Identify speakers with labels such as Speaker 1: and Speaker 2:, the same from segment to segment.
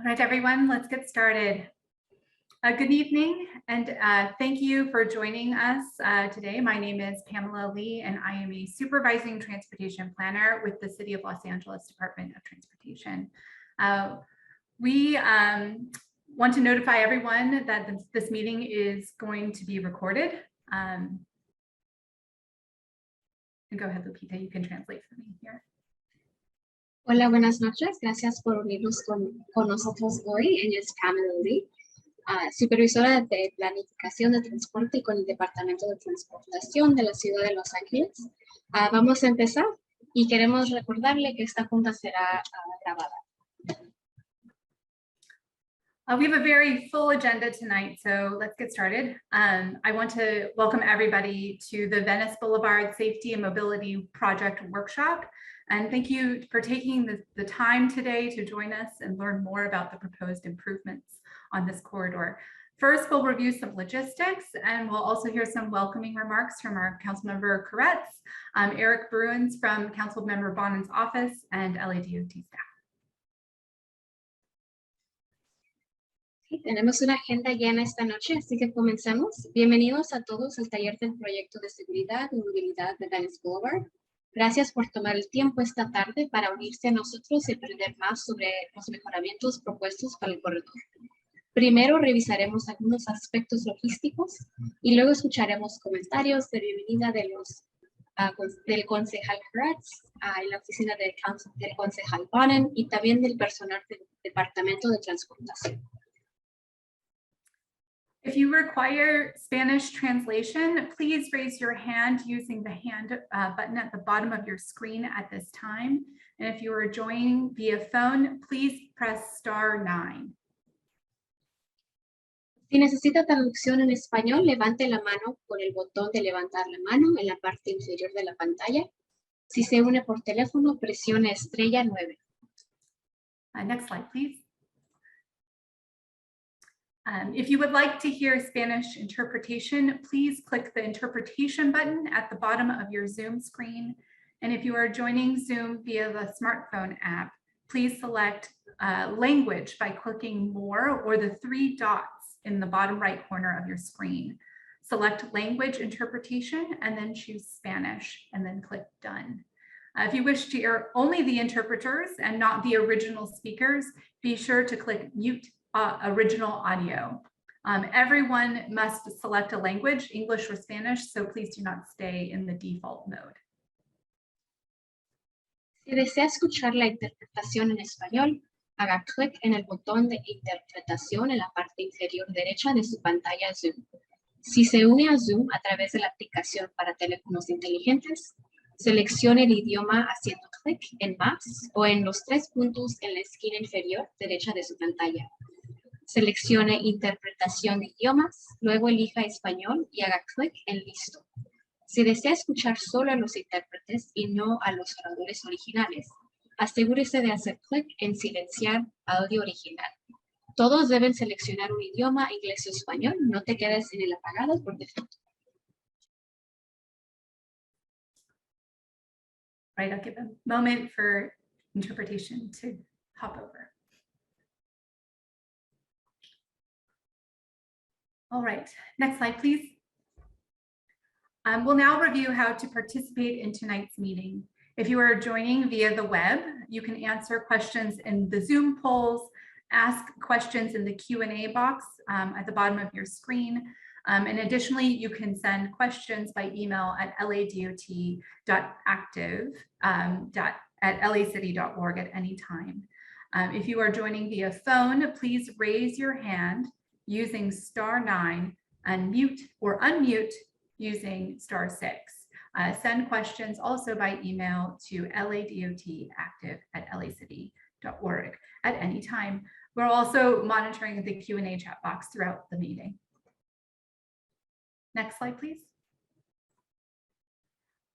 Speaker 1: All right, everyone, let's get started. Good evening, and thank you for joining us today. My name is Pamela Lee, and I am a supervising transportation planner with the City of Los Angeles Department of Transportation. We want to notify everyone that this meeting is going to be recorded. And go ahead, Lupita, you can translate for me here.
Speaker 2: Hola, buenas noches. Gracias por unirnos con nosotros hoy. Ella es Pamela Lee, supervisora de planificación de transporte con el Departamento de Transportación de la Ciudad de Los Ángeles. Vamos a empezar y queremos recordarle que esta junta será grabada.
Speaker 1: We have a very full agenda tonight, so let's get started. I want to welcome everybody to the Venice Blvd Safety and Mobility Project Workshop. And thank you for taking the time today to join us and learn more about the proposed improvements on this corridor. First, we'll review some logistics, and we'll also hear some welcoming remarks from our Councilmember Koretz, Eric Bruins from Councilmember Bonin's office, and LADOT staff.
Speaker 2: Tenemos una agenda llena esta noche, así que comencemos. Bienvenidos a todos al taller del proyecto de seguridad y movilidad de Venice Blvd. Gracias por tomar el tiempo esta tarde para unirse a nosotros y aprender más sobre los mejoramientos propuestos para el corredor. Primero revisaremos algunos aspectos logísticos y luego escucharemos comentarios de bienvenida de del concejal Koretz, en la oficina del concejal Bonin y también del personal del Departamento de Transportación.
Speaker 1: If you require Spanish translation, please raise your hand using the hand button at the bottom of your screen at this time. And if you are joining via phone, please press *9.
Speaker 2: Si necesita traducción en español, levante la mano con el botón de levantar la mano en la parte inferior de la pantalla. Si se une por teléfono, presione *9.
Speaker 1: Next slide, please. If you would like to hear Spanish interpretation, please click the interpretation button at the bottom of your Zoom screen. And if you are joining Zoom via the smartphone app, please select language by clicking more or the 3 dots in the bottom right corner of your screen. Select language interpretation and then choose Spanish and then click done. If you wish to hear only the interpreters and not the original speakers, be sure to click mute original audio. Everyone must select a language, English or Spanish, so please do not stay in the default mode.
Speaker 2: Si desea escuchar la interpretación en español, haga clic en el botón de interpretación en la parte inferior derecha de su pantalla Zoom. Si se une a Zoom a través de la aplicación para teléfonos inteligentes, seleccione el idioma haciendo clic en más o en los 3 puntos en la esquina inferior derecha de su pantalla. Seleccione interpretación de idiomas, luego elija español y haga clic en listo. Si desea escuchar solo a los intérpretes y no a los oradores originales, asegúrese de hacer clic en silenciar audio original. Todos deben seleccionar un idioma, inglés o español, no te quedes en el apagado por defecto.
Speaker 1: Right, I'll give a moment for interpretation to hop over. All right, next slide, please. We'll now review how to participate in tonight's meeting. If you are joining via the web, you can answer questions in the Zoom polls, ask questions in the Q&A box at the bottom of your screen. And additionally, you can send questions by email at ladot.active@lacity.org at any time. If you are joining via phone, please raise your hand using *9 and mute or unmute using *6. Send questions also by email to ladotactive@lacity.org at any time. We're also monitoring the Q&A chat box throughout the meeting. Next slide, please.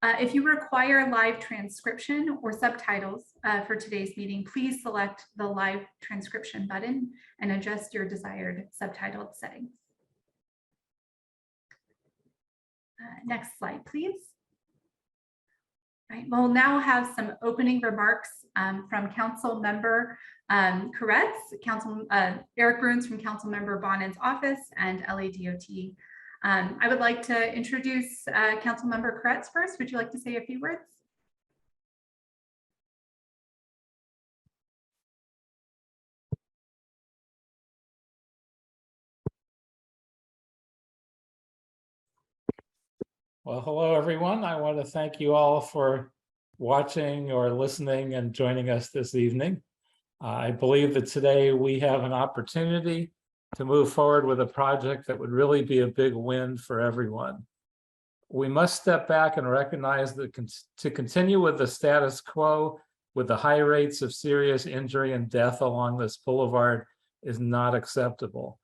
Speaker 1: If you require live transcription or subtitles for today's meeting, please select the live transcription button and adjust your desired subtitled settings. Next slide, please. Right, we'll now have some opening remarks from Council Member Koretz, Eric Bruins from Council Member Bonin's office, and LADOT. I would like to introduce Council Member Koretz first. Would you like to say a few words?
Speaker 3: Well, hello, everyone. I want to thank you all for watching or listening and joining us this evening. I believe that today we have an opportunity to move forward with a project that would really be a big win for everyone. We must step back and recognize that to continue with the status quo with the high rates of serious injury and death along this boulevard is not acceptable.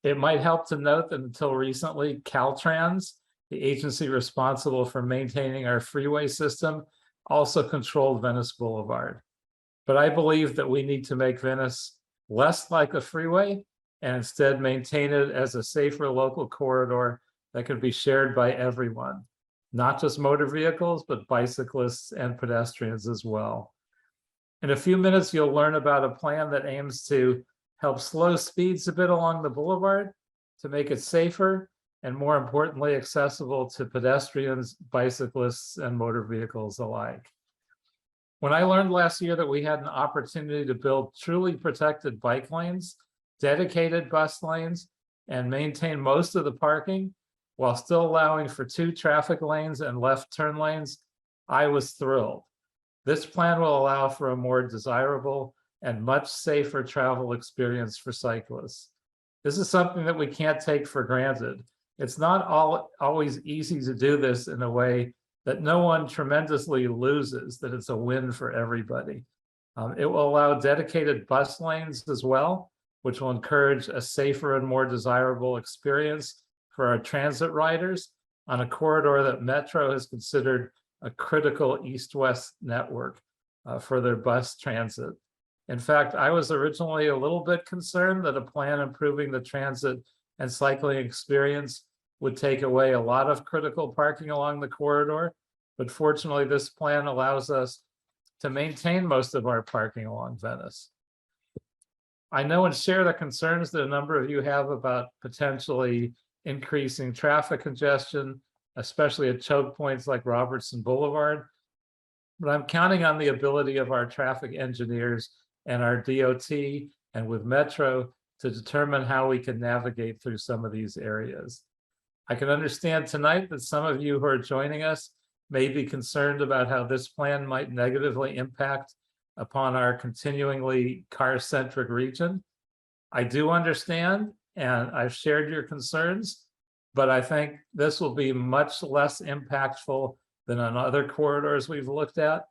Speaker 3: It might help to note that until recently, Caltrans, the agency responsible for maintaining our freeway system, also controlled Venice Blvd. But I believe that we need to make Venice less like a freeway and instead maintain it as a safer local corridor that can be shared by everyone, not just motor vehicles, but bicyclists and pedestrians as well. In a few minutes, you'll learn about a plan that aims to help slow speeds a bit along the boulevard to make it safer and, more importantly, accessible to pedestrians, bicyclists, and motor vehicles alike. When I learned last year that we had an opportunity to build truly protected bike lanes, dedicated bus lanes, and maintain most of the parking while still allowing for 2 traffic lanes and left turn lanes, I was thrilled. This plan will allow for a more desirable and much safer travel experience for cyclists. This is something that we can't take for granted. It's not always easy to do this in a way that no one tremendously loses, that it's a win for everybody. It will allow dedicated bus lanes as well, which will encourage a safer and more desirable experience for our transit riders on a corridor that Metro has considered a critical east-west network for their bus transit. In fact, I was originally a little bit concerned that a plan improving the transit and cycling experience would take away a lot of critical parking along the corridor, but fortunately this plan allows us to maintain most of our parking along Venice. I know and share the concerns that a number of you have about potentially increasing traffic congestion, especially at choke points like Robertson Boulevard, but I'm counting on the ability of our traffic engineers and our DOT and with Metro to determine how we can navigate through some of these areas. I can understand tonight that some of you who are joining us may be concerned about how this plan might negatively impact upon our continuingly car-centric region. I do understand, and I've shared your concerns, but I think this will be much less impactful than on other corridors we've looked at.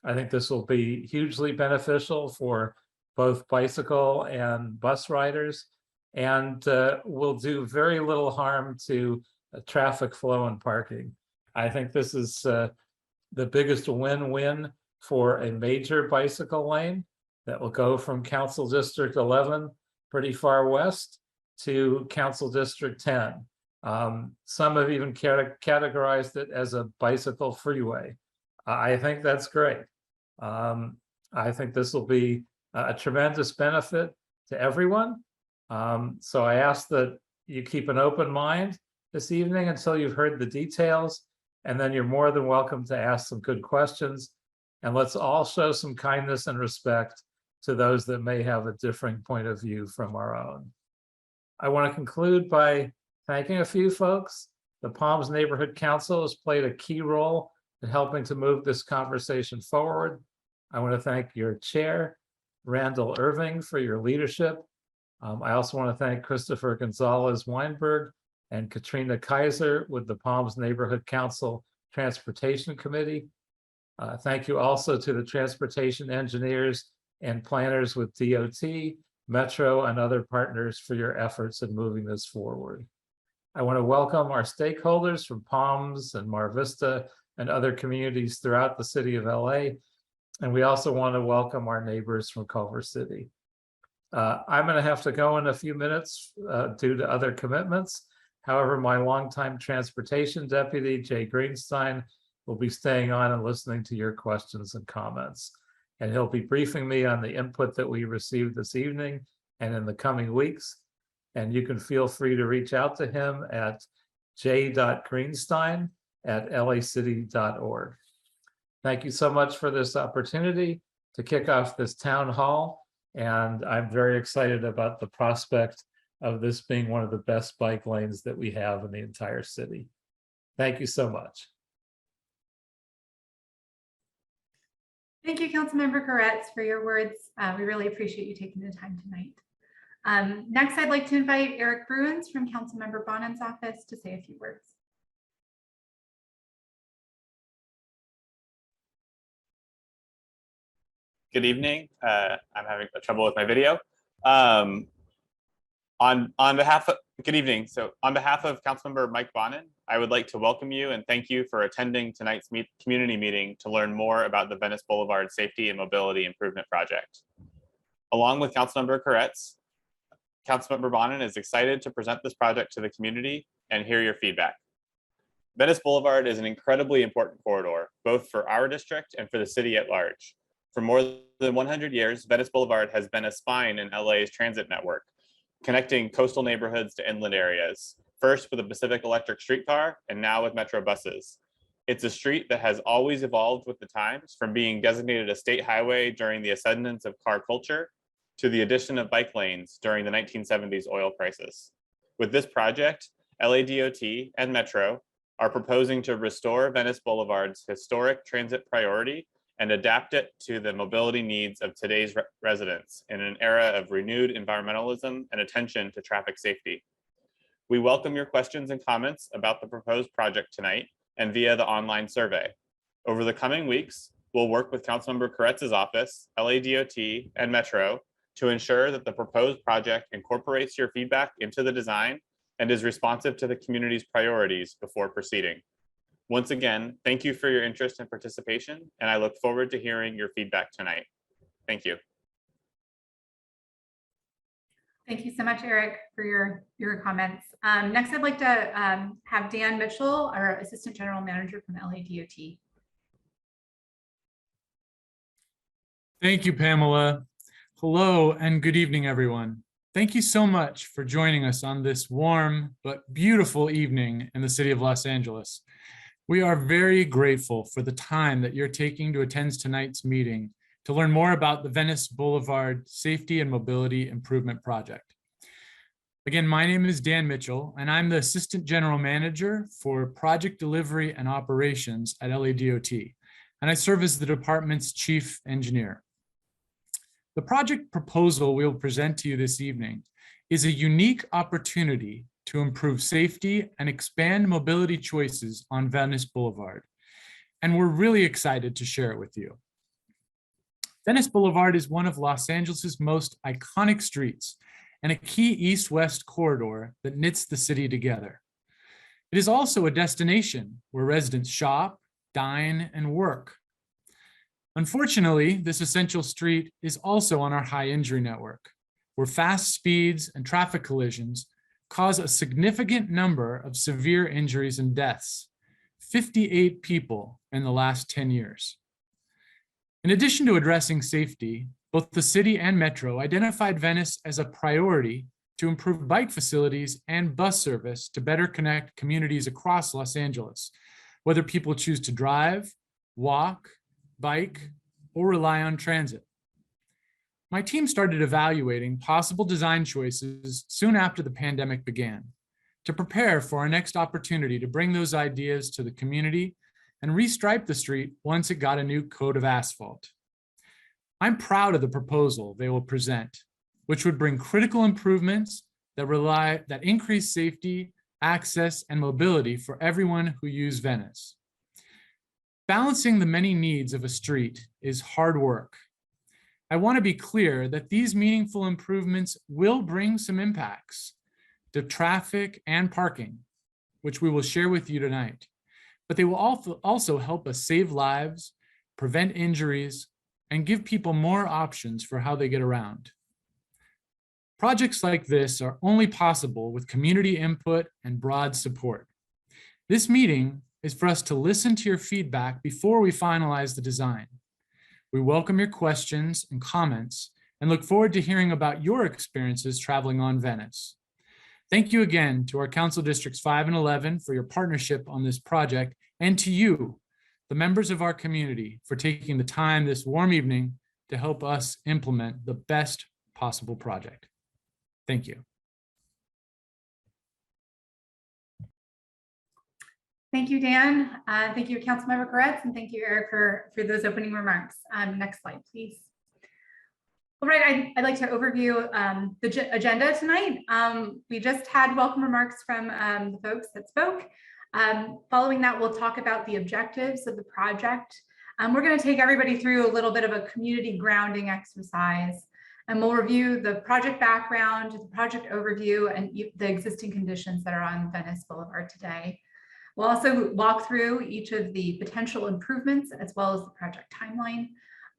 Speaker 3: I think this will be hugely beneficial for both bicycle and bus riders, and will do very little harm to traffic flow and parking. I think this is the biggest win-win for a major bicycle lane that will go from Council District 11 pretty far west to Council District 10. Some have even categorized it as a bicycle freeway. I think that's great. I think this will be a tremendous benefit to everyone. So I ask that you keep an open mind this evening until you've heard the details, and then you're more than welcome to ask some good questions. And let's all show some kindness and respect to those that may have a differing point of view from our own. I want to conclude by thanking a few folks. The Palms Neighborhood Council has played a key role in helping to move this conversation forward. I want to thank your chair, Randall Irving, for your leadership. I also want to thank Christopher Gonzalez Weinberg and Katrina Kaiser with the Palms Neighborhood Council Transportation Committee. Thank you also to the transportation engineers and planners with DOT, Metro, and other partners for your efforts in moving this forward. I want to welcome our stakeholders from Palms and Mar Vista and other communities throughout the city of LA. And we also want to welcome our neighbors from Culver City. I'm going to have to go in a few minutes due to other commitments. However, my longtime transportation deputy, Jay Greenstein, will be staying on and listening to your questions and comments. And he'll be briefing me on the input that we received this evening and in the coming weeks. And you can feel free to reach out to him at j.greenstein@lacity.org. Thank you so much for this opportunity to kick off this town hall. And I'm very excited about the prospect of this being one of the best bike lanes that we have in the entire city. Thank you so much.
Speaker 1: Thank you, Councilmember Koretz, for your words. We really appreciate you taking the time tonight. Next, I'd like to invite Eric Bruins from Councilmember Bonham's office to say a few words.
Speaker 4: Good evening. I'm having trouble with my video. On behalf of, good evening. So on behalf of Councilmember Mike Bonin, I would like to welcome you and thank you for attending tonight's community meeting to learn more about the Venice Blvd Safety and Mobility Improvement Project. Along with Councilmember Koretz, Councilmember Bonin is excited to present this project to the community and hear your feedback. Venice Blvd is an incredibly important corridor, both for our district and for the city at large. For more than 100 years, Venice Blvd has been a spine in LA's transit network, connecting coastal neighborhoods to inland areas, first with the Pacific Electric streetcar and now with Metro buses. It's a street that has always evolved with the times, from being designated a state highway during the ascendance of car culture to the addition of bike lanes during the 1970s oil crisis. With this project, LADOT and Metro are proposing to restore Venice Blvd's historic transit priority and adapt it to the mobility needs of today's residents in an era of renewed environmentalism and attention to traffic safety. We welcome your questions and comments about the proposed project tonight and via the online survey. Over the coming weeks, we'll work with Councilmember Koretz's office, LADOT, and Metro to ensure that the proposed project incorporates your feedback into the design and is responsive to the community's priorities before proceeding. Once again, thank you for your interest and participation, and I look forward to hearing your feedback tonight. Thank you.
Speaker 1: Thank you so much, Eric, for your comments. Next, I'd like to have Dan Mitchell, our Assistant General Manager from LADOT.
Speaker 5: Thank you, Pamela. Hello and good evening, everyone. Thank you so much for joining us on this warm but beautiful evening in the city of Los Angeles. We are very grateful for the time that you're taking to attend tonight's meeting to learn more about the Venice Blvd Safety and Mobility Improvement Project. Again, my name is Dan Mitchell, and I'm the Assistant General Manager for Project Delivery and Operations at LADOT, and I serve as the department's Chief Engineer. The project proposal we'll present to you this evening is a unique opportunity to improve safety and expand mobility choices on Venice Blvd, and we're really excited to share it with you. Venice Blvd is one of Los Angeles's most iconic streets and a key east-west corridor that knits the city together. It is also a destination where residents shop, dine, and work. Unfortunately, this essential street is also on our high injury network, where fast speeds and traffic collisions cause a significant number of severe injuries and deaths, 58 people in the last 10 years. In addition to addressing safety, both the city and Metro identified Venice as a priority to improve bike facilities and bus service to better connect communities across Los Angeles, whether people choose to drive, walk, bike, or rely on transit. My team started evaluating possible design choices soon after the pandemic began to prepare for our next opportunity to bring those ideas to the community and restripe the street once it got a new coat of asphalt. I'm proud of the proposal they will present, which would bring critical improvements that increase safety, access, and mobility for everyone who uses Venice. Balancing the many needs of a street is hard work. I want to be clear that these meaningful improvements will bring some impacts to traffic and parking, which we will share with you tonight. But they will also help us save lives, prevent injuries, and give people more options for how they get around. Projects like this are only possible with community input and broad support. This meeting is for us to listen to your feedback before we finalize the design. We welcome your questions and comments and look forward to hearing about your experiences traveling on Venice. Thank you again to our Council Districts 5 and 11 for your partnership on this project, and to you, the members of our community, for taking the time this warm evening to help us implement the best possible project. Thank you.
Speaker 1: Thank you, Dan. Thank you, Councilmember Koretz, and thank you, Eric, for those opening remarks. Next slide, please. All right, I'd like to overview the agenda tonight. We just had welcome remarks from the folks that spoke. Following that, we'll talk about the objectives of the project. We're going to take everybody through a little bit of a community grounding exercise, and we'll review the project background, the project overview, and the existing conditions that are on Venice Boulevard today. We'll also walk through each of the potential improvements as well as the project timeline.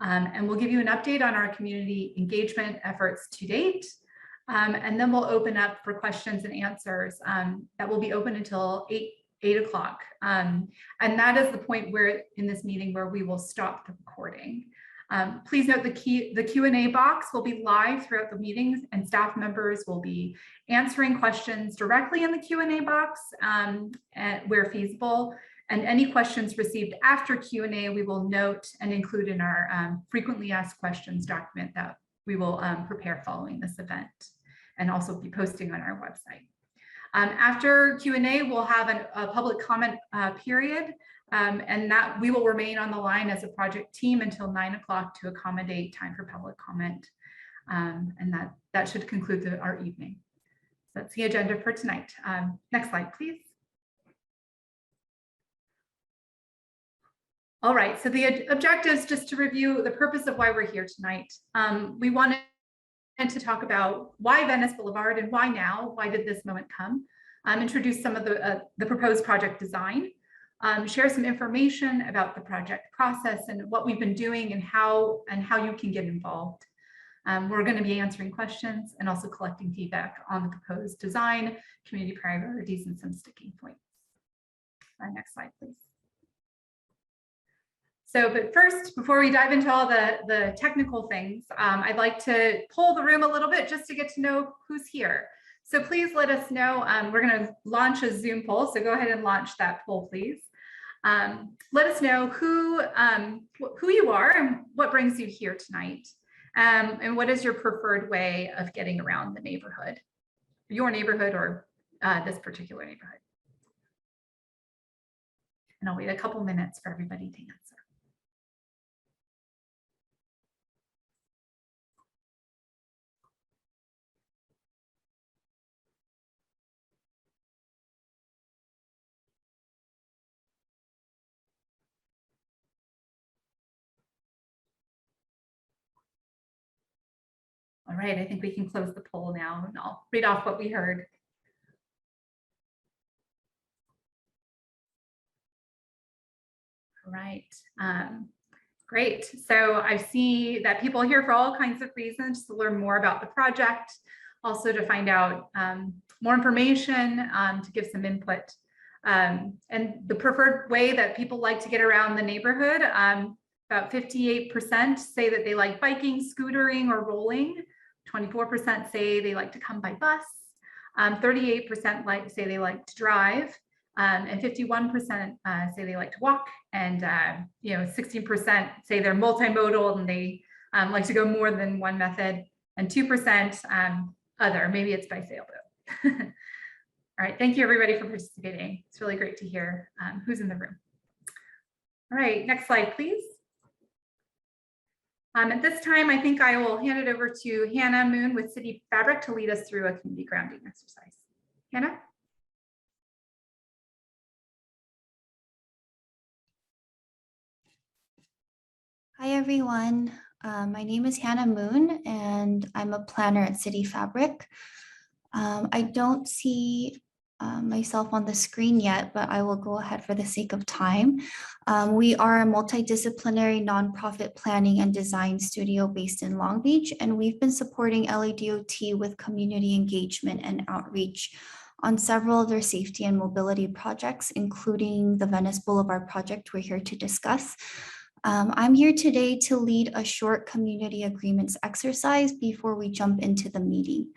Speaker 1: And we'll give you an update on our community engagement efforts to date. And then we'll open up for questions and answers that will be open until 8 o'clock. And that is the point where in this meeting where we will stop the recording. Please note the Q&A box will be live throughout the meetings, and staff members will be answering questions directly in the Q&A box where feasible. And any questions received after Q&A, we will note and include in our frequently asked questions document that we will prepare following this event, and also be posting on our website. After Q&A, we'll have a public comment period, and that we will remain on the line as a project team until 9 o'clock to accommodate time for public comment. And that should conclude our evening. So that's the agenda for tonight. Next slide, please. All right, so the objectives, just to review the purpose of why we're here tonight. We wanted to talk about why Venice Boulevard and why now, why did this moment come? Introduce some of the proposed project design, share some information about the project process and what we've been doing and how you can get involved. We're going to be answering questions and also collecting feedback on the proposed design, community priorities, and some sticking points. Next slide, please. So, but first, before we dive into all the technical things, I'd like to poll the room a little bit just to get to know who's here. So please let us know. We're going to launch a Zoom poll, so go ahead and launch that poll, please. Let us know who you are and what brings you here tonight, and what is your preferred way of getting around the neighborhood, your neighborhood or this particular neighborhood. And I'll wait a couple minutes for everybody to answer. All right, I think we can close the poll now, and I'll read off what we heard. All right, great. So I see that people are here for all kinds of reasons, to learn more about the project, also to find out more information, to give some input. And the preferred way that people like to get around the neighborhood, about 58% say that they like biking, scootering, or rolling. 24% say they like to come by bus. 38% say they like to drive, and 51% say they like to walk. And 16% say they're multimodal and they like to go more than one method. And 2% other, maybe it's by sailboat. All right, thank you everybody for participating. It's really great to hear who's in the room. All right, next slide, please. At this time, I think I will hand it over to Hannah Moon with City Fabric to lead us through a community grounding exercise. Hannah?
Speaker 6: Hi, everyone. My name is Hannah Moon, and I'm a planner at City Fabric. I don't see myself on the screen yet, but I will go ahead for the sake of time. We are a multidisciplinary nonprofit planning and design studio based in Long Beach, and we've been supporting LADOT with community engagement and outreach on several other safety and mobility projects, including the Venice Blvd project we're here to discuss. I'm here today to lead a short community agreements exercise before we jump into the meeting.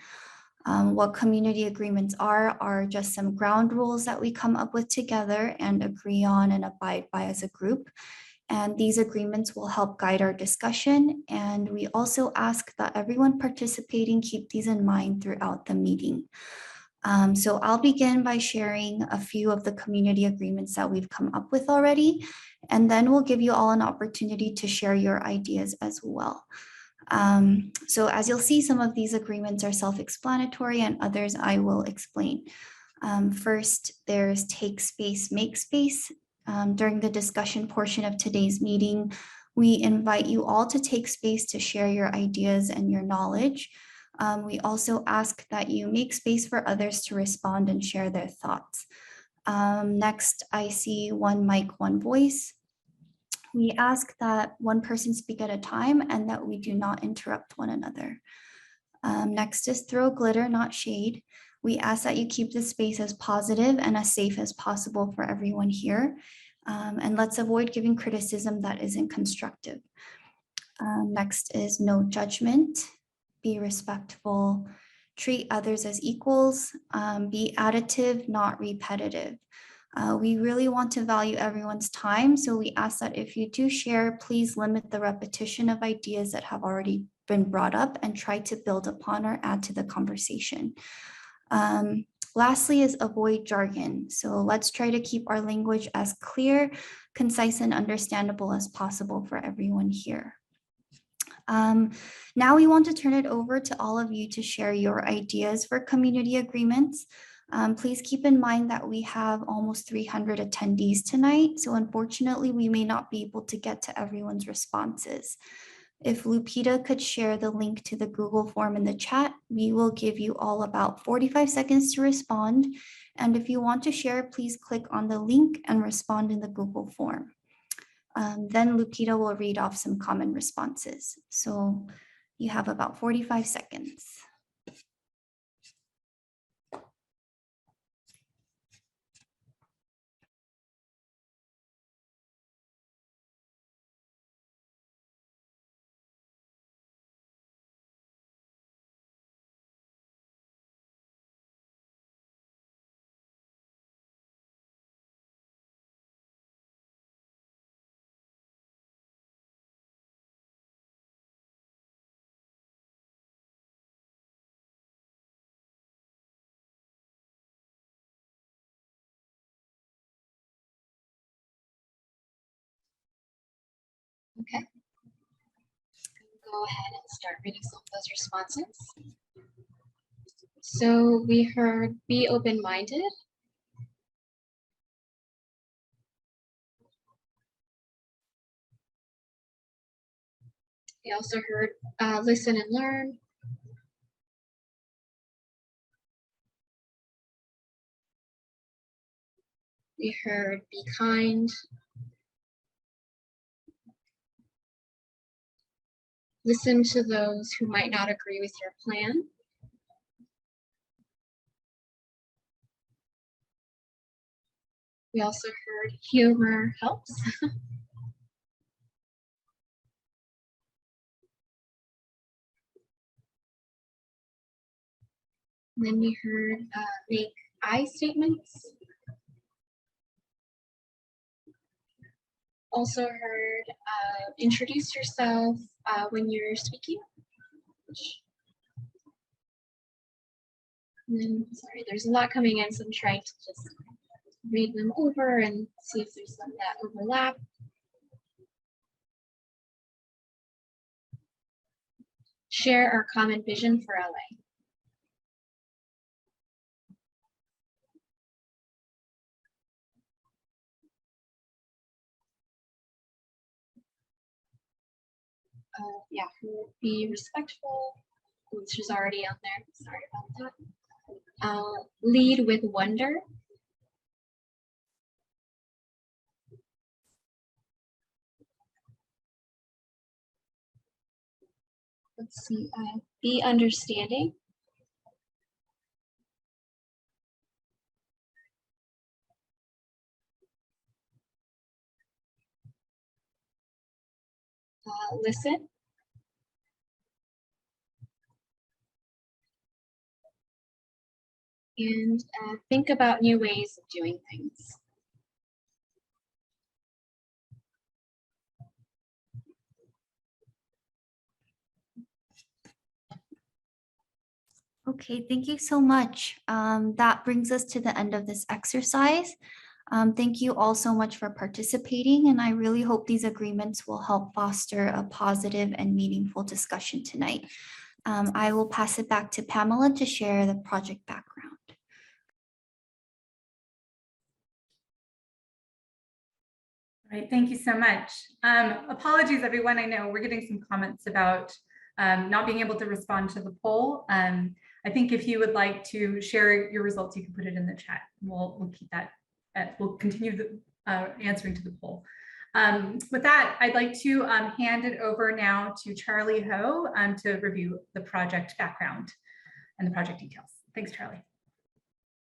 Speaker 6: What community agreements are just some ground rules that we come up with together and agree on and abide by as a group. And these agreements will help guide our discussion. And we also ask that everyone participating keep these in mind throughout the meeting. So I'll begin by sharing a few of the community agreements that we've come up with already, and then we'll give you all an opportunity to share your ideas as well. So as you'll see, some of these agreements are self-explanatory and others I will explain. First, there's take space, make space. During the discussion portion of today's meeting, we invite you all to take space to share your ideas and your knowledge. We also ask that you make space for others to respond and share their thoughts. Next, I see one mic, one voice. We ask that one person speak at a time and that we do not interrupt one another. Next is throw glitter, not shade. We ask that you keep the space as positive and as safe as possible for everyone here. And let's avoid giving criticism that isn't constructive. Next is no judgment. Be respectful, treat others as equals, be additive, not repetitive. We really want to value everyone's time, so we ask that if you do share, please limit the repetition of ideas that have already been brought up and try to build upon or add to the conversation. Lastly is avoid jargon. So let's try to keep our language as clear, concise, and understandable as possible for everyone here. Now we want to turn it over to all of you to share your ideas for community agreements. Please keep in mind that we have almost 300 attendees tonight, so unfortunately we may not be able to get to everyone's responses. If Lupita could share the link to the Google form in the chat, we will give you all about 45 seconds to respond. And if you want to share, please click on the link and respond in the Google form. Then Lupita will read off some common responses. So you have about 45 seconds.
Speaker 2: Okay. Go ahead and start reading some of those responses. So we heard be open-minded. We also heard listen and learn. We heard be kind. Listen to those who might not agree with your plan. We also heard humor helps. And then we heard make I statements. Also heard introduce yourself when you're speaking. And then, sorry, there's a lot coming in, so I'm trying to just read them over and see if there's some that overlap. Share our common vision for LA. Yeah, be respectful, which is already on there. Sorry about that. Lead with wonder. Let's see. Be understanding. listen, and think about new ways of doing things.
Speaker 6: Okay, thank you so much. That brings us to the end of this exercise. Thank you all so much for participating, and I really hope these agreements will help foster a positive and meaningful discussion tonight. I will pass it back to Pamela to share the project background.
Speaker 1: All right, thank you so much. Apologies, everyone. I know we're getting some comments about not being able to respond to the poll. I think if you would like to share your results, you can put it in the chat. We'll keep that. We'll continue the answering to the poll. With that, I'd like to hand it over now to Charlie Ho to review the project background and the project details. Thanks, Charlie.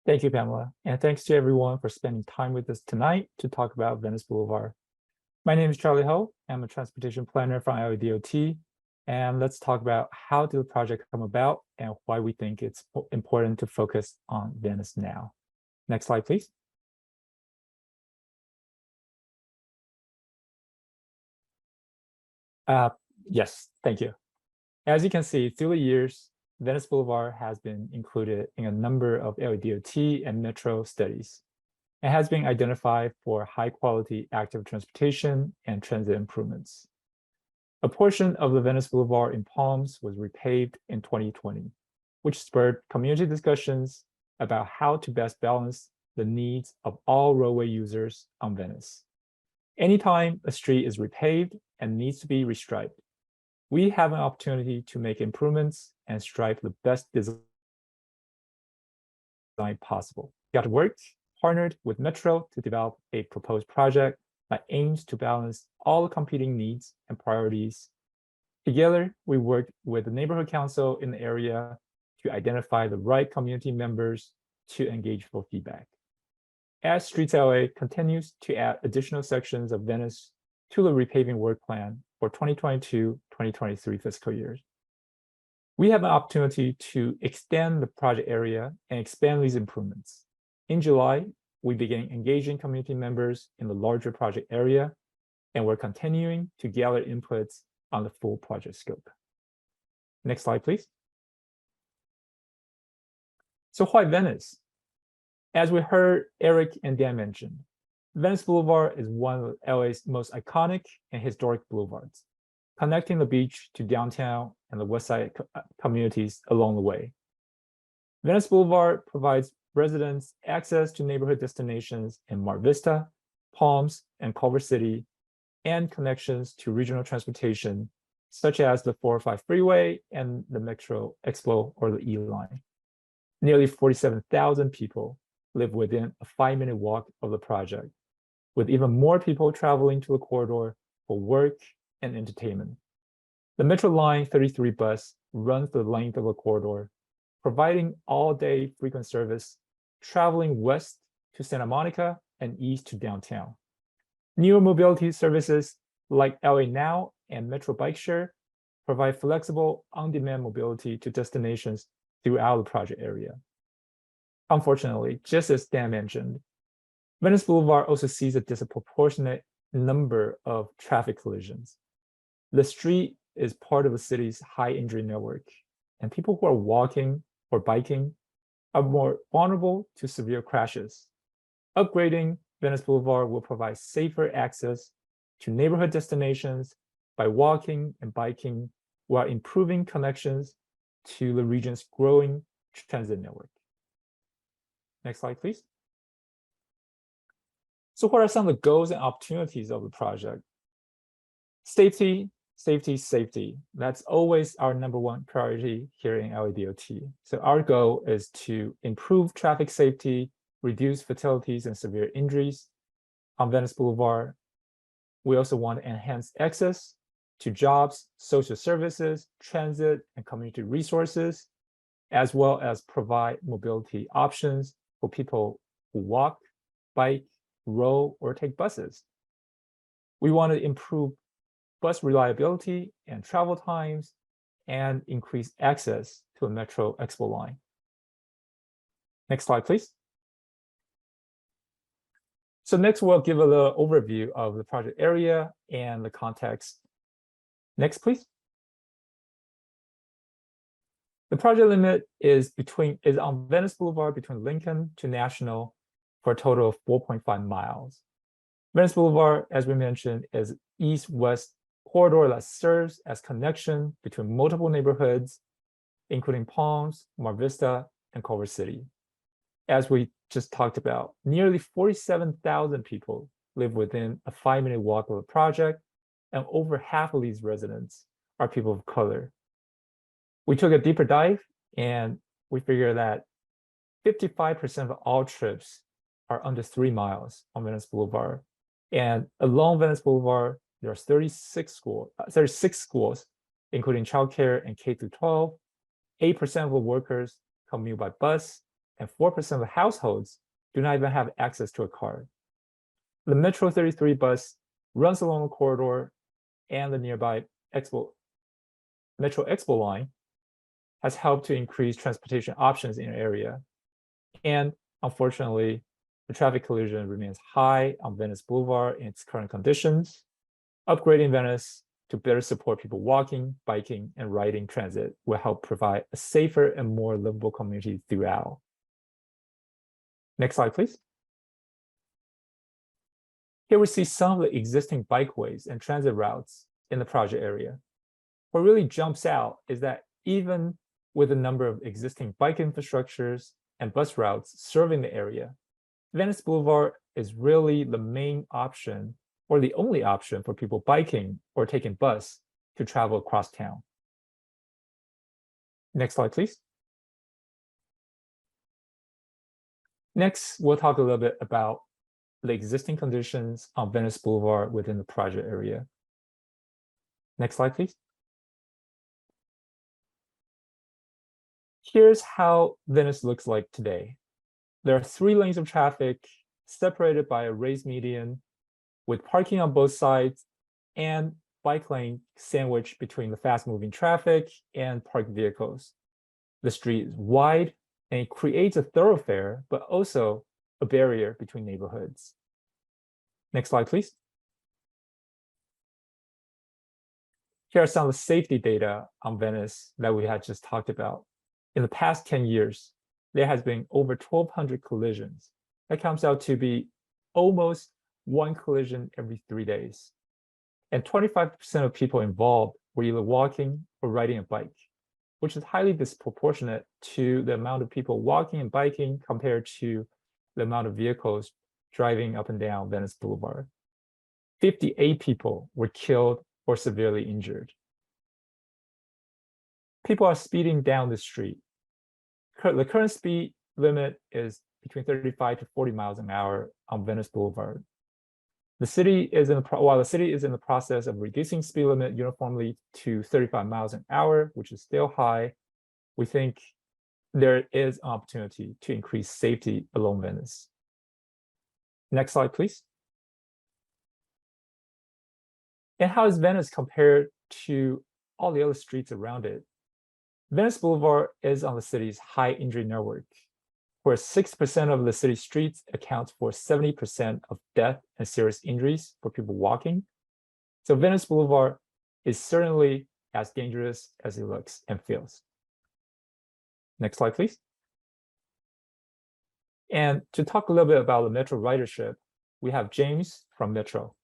Speaker 7: Thank you, Pamela. And thanks to everyone for spending time with us tonight to talk about Venice Blvd. My name is Charlie Ho. I'm a transportation planner from LADOT. And let's talk about how did the project come about and why we think it's important to focus on Venice now. Next slide, please. Yes, thank you. As you can see, through the years, Venice Blvd has been included in a number of LADOT and Metro studies. It has been identified for high-quality active transportation and transit improvements. A portion of the Venice Blvd in Palms was repaved in 2020, which spurred community discussions about how to best balance the needs of all roadway users on Venice. Anytime a street is repaved and needs to be restriped, we have an opportunity to make improvements and strive for the best design possible. We got to work, partnered with Metro to develop a proposed project that aims to balance all the competing needs and priorities. Together, we worked with the neighborhood council in the area to identify the right community members to engage for feedback. As Streets LA continues to add additional sections of Venice to the repaving work plan for 2022-2023 fiscal years, we have an opportunity to extend the project area and expand these improvements. In July, we began engaging community members in the larger project area, and we're continuing to gather inputs on the full project scope. Next slide, please. So why Venice? As we heard Eric and Dan mention, Venice Blvd is one of LA's most iconic and historic boulevards, connecting the beach to downtown and the west side communities along the way. Venice Blvd provides residents access to neighborhood destinations in Mar Vista, Palms, and Culver City, and connections to regional transportation, such as the 405 freeway and the Metro Expo or the E line. Nearly 47,000 people live within a 5-minute walk of the project, with even more people traveling to the corridor for work and entertainment. The Metro Line 33 bus runs the length of the corridor, providing all-day frequent service, traveling west to Santa Monica and east to downtown. Newer mobility services like LA Now and Metro Bike Share provide flexible, on-demand mobility to destinations throughout the project area. Unfortunately, just as Dan mentioned, Venice Blvd also sees a disproportionate number of traffic collisions. The street is part of the city's high injury network, and people who are walking or biking are more vulnerable to severe crashes. Upgrading Venice Blvd will provide safer access to neighborhood destinations by walking and biking while improving connections to the region's growing transit network. Next slide, please. So what are some of the goals and opportunities of the project? Safety, safety, safety. That's always our #1 priority here in LADOT. So our goal is to improve traffic safety, reduce fatalities and severe injuries on Venice Blvd. We also want to enhance access to jobs, social services, transit, and community resources, as well as provide mobility options for people who walk, bike, row, or take buses. We want to improve bus reliability and travel times, and increase access to a Metro Expo line. Next slide, please. So next, we'll give a little overview of the project area and the context. Next, please. The project limit is on Venice Blvd between Lincoln to National for a total of 4.5 miles. Venice Blvd, as we mentioned, is east-west corridor that serves as connection between multiple neighborhoods, including Palms, Mar Vista, and Culver City. As we just talked about, nearly 47,000 people live within a 5-minute walk of the project, and over half of these residents are people of color. We took a deeper dive and we figured that 55% of all trips are under 3 miles on Venice Blvd. And along Venice Blvd, there are 36 schools, including childcare and K-12. 8% of the workers commute by bus, and 4% of the households do not even have access to a car. The Metro 33 bus runs along the corridor, and the nearby Metro Expo line has helped to increase transportation options in the area. And unfortunately, the traffic collision remains high on Venice Blvd in its current conditions. Upgrading Venice to better support people walking, biking, and riding transit will help provide a safer and more livable community throughout. Next slide, please. Here we see some of the existing bikeways and transit routes in the project area. What really jumps out is that even with a number of existing bike infrastructures and bus routes serving the area, Venice Blvd is really the main option or the only option for people biking or taking bus to travel across town. Next slide, please. Next, we'll talk a little bit about the existing conditions on Venice Blvd within the project area. Next slide, please. Here's how Venice looks like today. There are 3 lanes of traffic separated by a raised median with parking on both sides and bike lane sandwiched between the fast-moving traffic and parked vehicles. The street is wide and it creates a thoroughfare, but also a barrier between neighborhoods. Next slide, please. Here are some of the safety data on Venice that we had just talked about. In the past 10 years, there has been over 1,200 collisions. That comes out to be almost 1 collision every 3 days. And 25% of people involved were either walking or riding a bike, which is highly disproportionate to the amount of people walking and biking compared to the amount of vehicles driving up and down Venice Blvd. 58 people were killed or severely injured. People are speeding down the street. The current speed limit is between 35 to 40 miles an hour on Venice Blvd. While the city is in the process of reducing speed limit uniformly to 35 miles an hour, which is still high, we think there is an opportunity to increase safety along Venice. Next slide, please. And how is Venice compared to all the other streets around it? Venice Blvd is on the city's high injury network, where 6% of the city streets accounts for 70% of death and serious injuries for people walking. So Venice Blvd is certainly as dangerous as it looks and feels. Next slide, please. And to talk a little bit about the Metro ridership, we have James from Metro.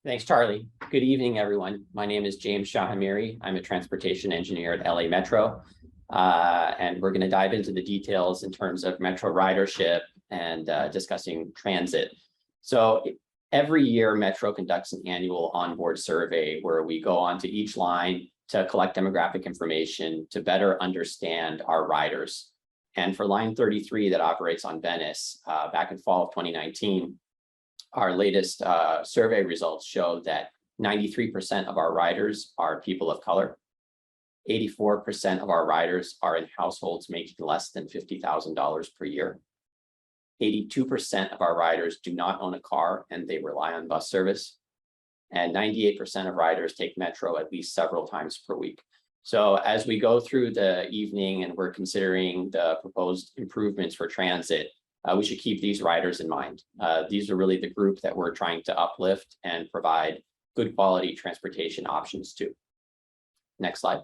Speaker 8: Thanks, Charlie. Good evening, everyone. My name is James Shahamiri. I'm a transportation engineer at LA Metro. And we're going to dive into the details in terms of Metro ridership and discussing transit. So every year, Metro conducts an annual onboard survey where we go onto each line to collect demographic information to better understand our riders. And for line 33 that operates on Venice, back in fall of 2019, our latest survey results show that 93% of our riders are people of color. 84% of our riders are in households making less than $50,000 per year. 82% of our riders do not own a car and they rely on bus service. and 98% of riders take Metro at least several times per week. So as we go through the evening and we're considering the proposed improvements for transit, we should keep these riders in mind. These are really the group that we're trying to uplift and provide good quality transportation options to. Next slide.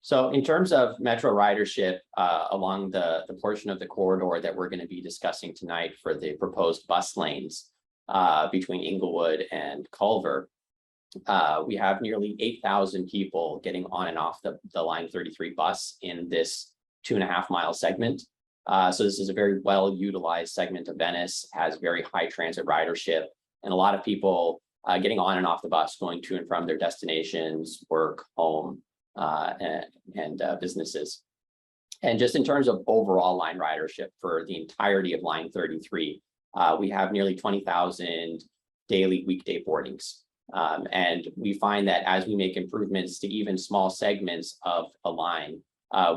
Speaker 8: So in terms of Metro ridership along the portion of the corridor that we're going to be discussing tonight for the proposed bus lanes between Inglewood and Culver, we have nearly 8,000 people getting on and off the Line 33 bus in this 2.5 mile segment. So this is a very well utilized segment of Venice, has very high transit ridership, and a lot of people getting on and off the bus, going to and from their destinations, work, home, and businesses. And just in terms of overall line ridership for the entirety of Line 33, we have nearly 20,000 daily weekday boardings. And we find that as we make improvements to even small segments of a line,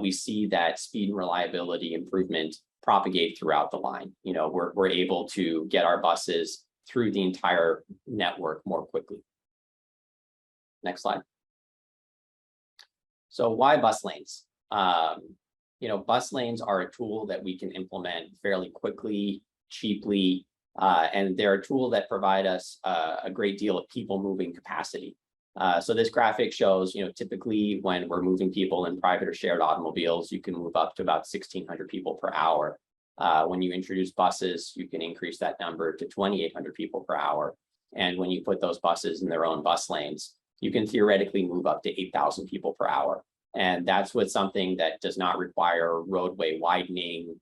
Speaker 8: we see that speed and reliability improvement propagate throughout the line. You know, we're able to get our buses through the entire network more quickly. Next slide. So why bus lanes? You know, bus lanes are a tool that we can implement fairly quickly, cheaply, and they're a tool that provide us a great deal of people moving capacity. So this graphic shows, you know, typically when we're moving people in private or shared automobiles, you can move up to about 1,600 people per hour. When you introduce buses, you can increase that number to 2,800 people per hour. And when you put those buses in their own bus lanes, you can theoretically move up to 8,000 people per hour. And that's with something that does not require roadway widening,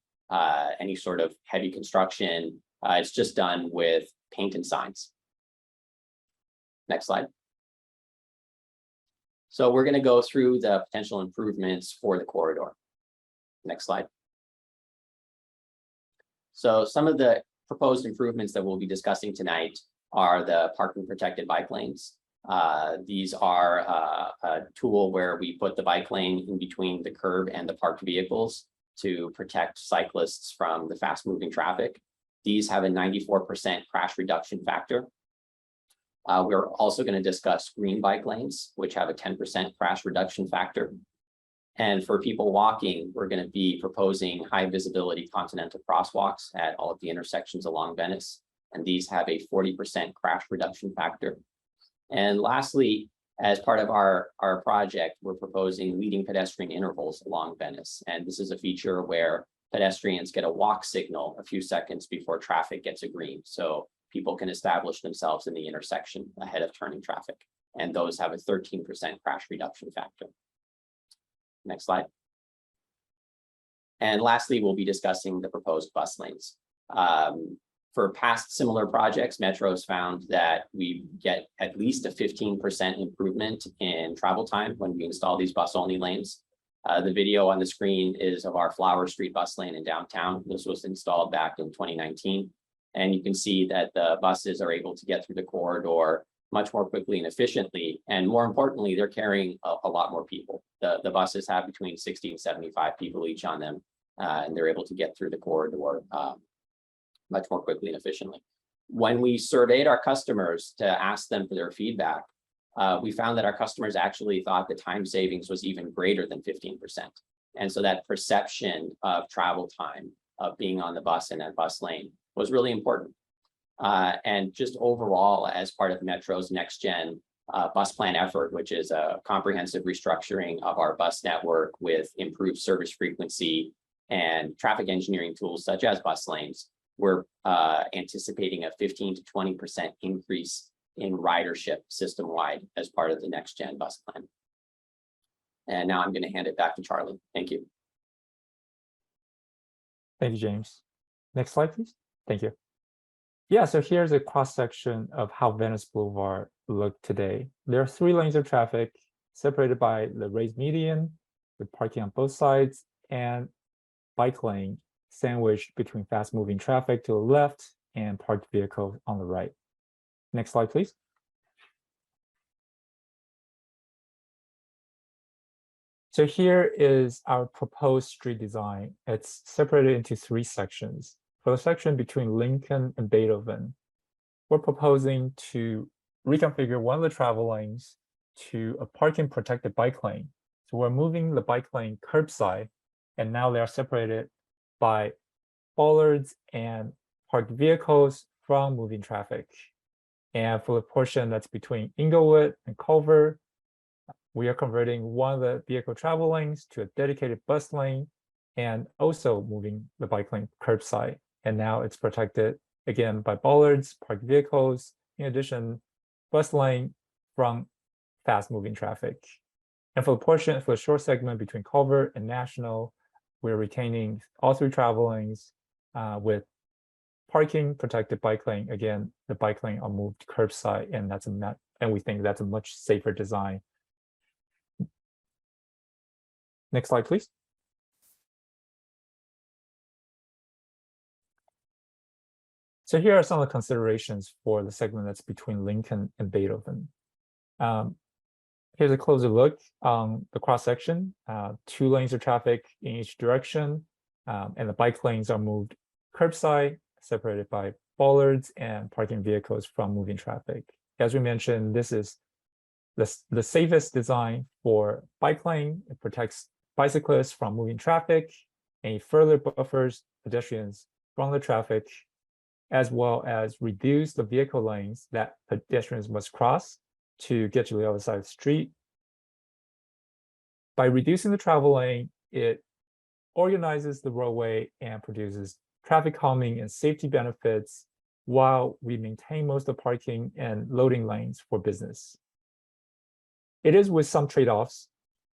Speaker 8: any sort of heavy construction. It's just done with paint and signs. Next slide. So we're going to go through the potential improvements for the corridor. Next slide. So some of the proposed improvements that we'll be discussing tonight are the parking protected bike lanes. These are a tool where we put the bike lane in between the curb and the parked vehicles to protect cyclists from the fast moving traffic. These have a 94% crash reduction factor. We're also going to discuss green bike lanes, which have a 10% crash reduction factor. And for people walking, we're going to be proposing high visibility continental crosswalks at all of the intersections along Venice. And these have a 40% crash reduction factor. And lastly, as part of our project, we're proposing leading pedestrian intervals along Venice. And this is a feature where pedestrians get a walk signal a few seconds before traffic gets a green. So people can establish themselves in the intersection ahead of turning traffic. And those have a 13% crash reduction factor. Next slide. And lastly, we'll be discussing the proposed bus lanes. For past similar projects, Metro's found that we get at least a 15% improvement in travel time when we install these bus-only lanes. The video on the screen is of our Flower Street bus lane in downtown. This was installed back in 2019. And you can see that the buses are able to get through the corridor much more quickly and efficiently. And more importantly, they're carrying a lot more people. The buses have between 60 and 75 people each on them, and they're able to get through the corridor much more quickly and efficiently. When we surveyed our customers to ask them for their feedback, we found that our customers actually thought the time savings was even greater than 15%. And so that perception of travel time, of being on the bus in that bus lane, was really important. And just overall, as part of Metro's next gen bus plan effort, which is a comprehensive restructuring of our bus network with improved service frequency and traffic engineering tools such as bus lanes, we're anticipating a 15 to 20% increase in ridership system-wide as part of the next gen bus plan. And now I'm going to hand it back to Charlie. Thank you.
Speaker 7: Thank you, James. Next slide, please. Thank you. Yeah, so here's a cross-section of how Venice Blvd look today. There are 3 lanes of traffic separated by the raised median with parking on both sides and bike lane sandwiched between fast-moving traffic to the left and parked vehicles on the right. Next slide, please. So here is our proposed street design. It's separated into 3 sections. For the section between Lincoln and Beethoven, we're proposing to reconfigure one of the travel lanes to a parking protected bike lane. So we're moving the bike lane curbside, and now they are separated by bollards and parked vehicles from moving traffic. And for the portion that's between Inglewood and Culver, we are converting one of the vehicle travel lanes to a dedicated bus lane and also moving the bike lane curbside. And now it's protected again by bollards, parked vehicles, in addition, bus lane from fast moving traffic. And for the short segment between Culver and National, we're retaining all three travel lanes with parking protected bike lane. Again, the bike lane are moved curbside, and we think that's a much safer design. Next slide, please. So here are some of the considerations for the segment that's between Lincoln and Beethoven. Here's a closer look on the cross section. 2 lanes of traffic in each direction, and the bike lanes are moved curbside, separated by bollards and parking vehicles from moving traffic. As we mentioned, this is the safest design for bike lane. It protects bicyclists from moving traffic, and it further buffers pedestrians from the traffic, as well as reduce the vehicle lanes that pedestrians must cross to get to the other side of the street. By reducing the travel lane, it organizes the roadway and produces traffic calming and safety benefits while we maintain most of the parking and loading lanes for business. It is with some trade-offs.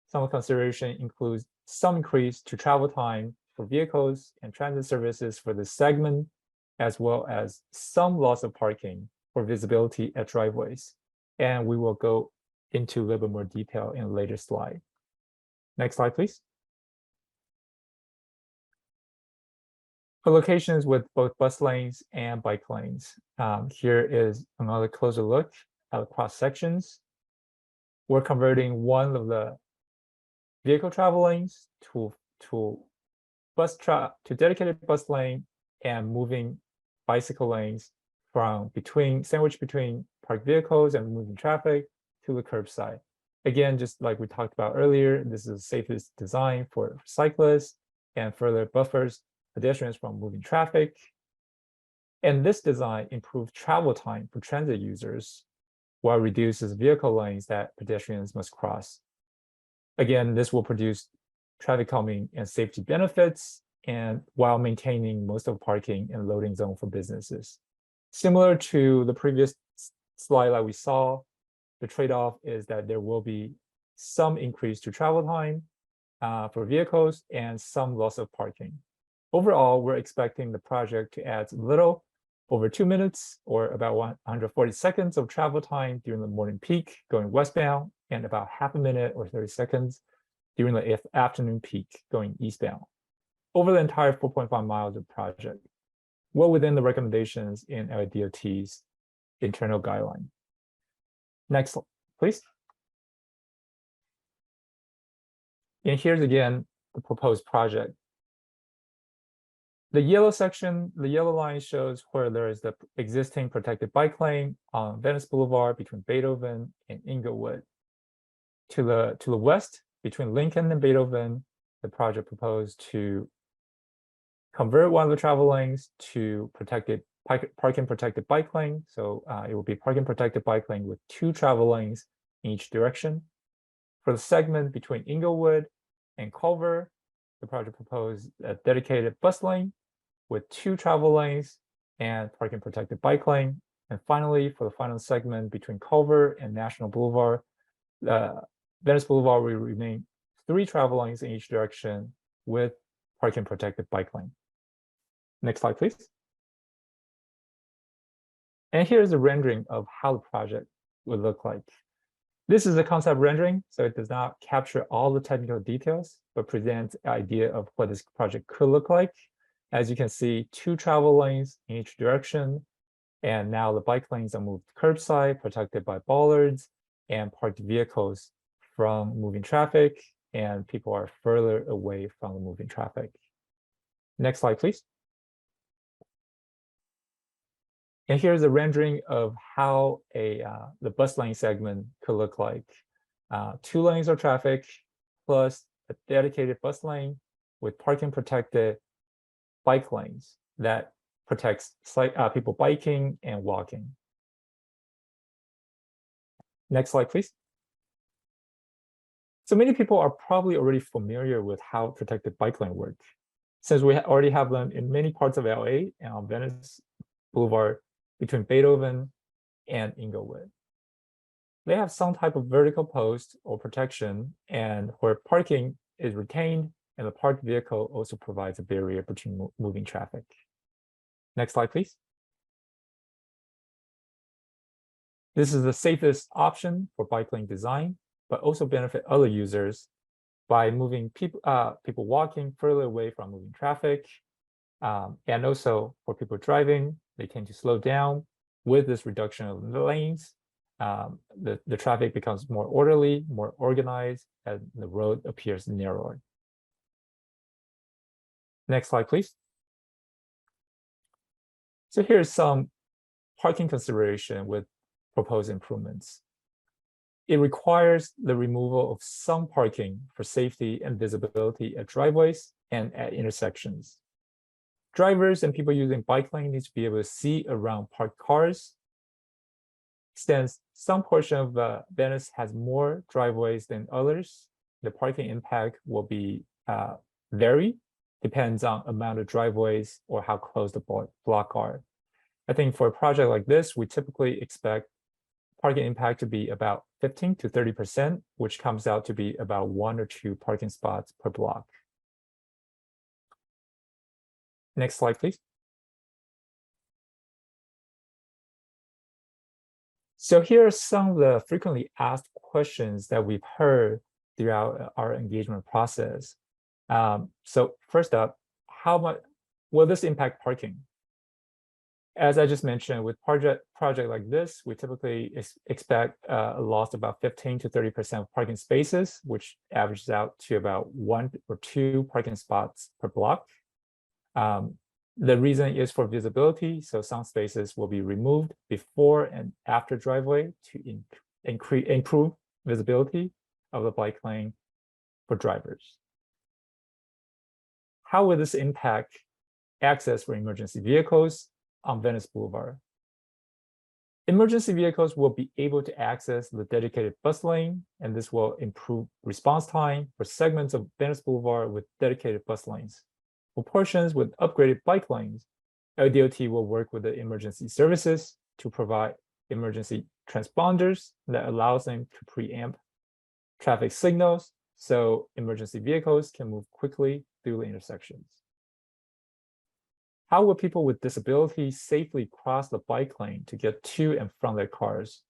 Speaker 7: Some consideration includes some increase to travel time for vehicles and transit services for this segment, as well as some loss of parking for visibility at driveways. And we will go into a little bit more detail in a later slide. Next slide, please. For locations with both bus lanes and bike lanes, here is another closer look at the cross sections. We're converting one of the vehicle travel lanes to dedicated bus lane and moving bicycle lanes from sandwiched between parked vehicles and moving traffic to the curbside. Again, just like we talked about earlier, this is the safest design for cyclists and further buffers pedestrians from moving traffic. And this design improves travel time for transit users while reduces vehicle lanes that pedestrians must cross. Again, this will produce traffic calming and safety benefits, and while maintaining most of parking and loading zone for businesses. Similar to the previous slide that we saw, the trade-off is that there will be some increase to travel time for vehicles and some loss of parking. Overall, we're expecting the project to add a little over 2 minutes or about 140 seconds of travel time during the morning peak going westbound, and about half a minute or 30 seconds during the afternoon peak going eastbound over the entire 4.5 miles of project, well within the recommendations in LADOT's internal guideline. Next slide, please. And here's again the proposed project. The yellow section, the yellow line shows where there is the existing protected bike lane on Venice Blvd between Beethoven and Inglewood. To the west, between Lincoln and Beethoven, the project proposed to convert one of the travel lanes to parking protected bike lane. So it will be parking protected bike lane with 2 travel lanes in each direction. For the segment between Inglewood and Culver, the project proposed a dedicated bus lane with 2 travel lanes and parking protected bike lane. And finally, for the final segment between Culver and National Blvd, Venice Blvd will remain 3 travel lanes in each direction with parking protected bike lane. Next slide, please. And here's a rendering of how the project would look like. This is a concept rendering, so it does not capture all the technical details, but presents an idea of what this project could look like. As you can see, 2 travel lanes in each direction, and now the bike lanes are moved curbside, protected by bollards, and parked vehicles from moving traffic, and people are further away from the moving traffic. Next slide, please. And here's a rendering of how the bus lane segment could look like. 2 lanes of traffic plus a dedicated bus lane with parking protected bike lanes that protects people biking and walking. Next slide, please. So many people are probably already familiar with how protected bike lane work, since we already have them in many parts of LA and on Venice Boulevard between Beethoven and Inglewood. They have some type of vertical post or protection, and where parking is retained, and the parked vehicle also provides a barrier between moving traffic. Next slide, please. This is the safest option for bike lane design, but also benefit other users by moving people walking further away from moving traffic. And also for people driving, they tend to slow down. With this reduction of the lanes, the traffic becomes more orderly, more organized, and the road appears narrower. Next slide, please. So here's some parking consideration with proposed improvements. It requires the removal of some parking for safety and visibility at driveways and at intersections. Drivers and people using bike lane need to be able to see around parked cars. Since some portion of Venice has more driveways than others, the parking impact will be vary, depends on amount of driveways or how close the block are. I think for a project like this, we typically expect parking impact to be about 15 to 30%, which comes out to be about 1 or 2 parking spots per block. Next slide, please. So here are some of the frequently asked questions that we've heard throughout our engagement process. So first up, how much will this impact parking? As I just mentioned, with project like this, we typically expect a loss of about 15 to 30% of parking spaces, which averages out to about 1 or 2 parking spots per block. The reason is for visibility, so some spaces will be removed before and after driveway to improve visibility of the bike lane for drivers. How will this impact access for emergency vehicles on Venice Boulevard? Emergency vehicles will be able to access the dedicated bus lane, and this will improve response time for segments of Venice Boulevard with dedicated bus lanes. For portions with upgraded bike lanes, LADOT will work with the emergency services to provide emergency transponders that allows them to preempt traffic signals so emergency vehicles can move quickly through the intersections. How will people with disabilities safely cross the bike lane to get to and from their cars?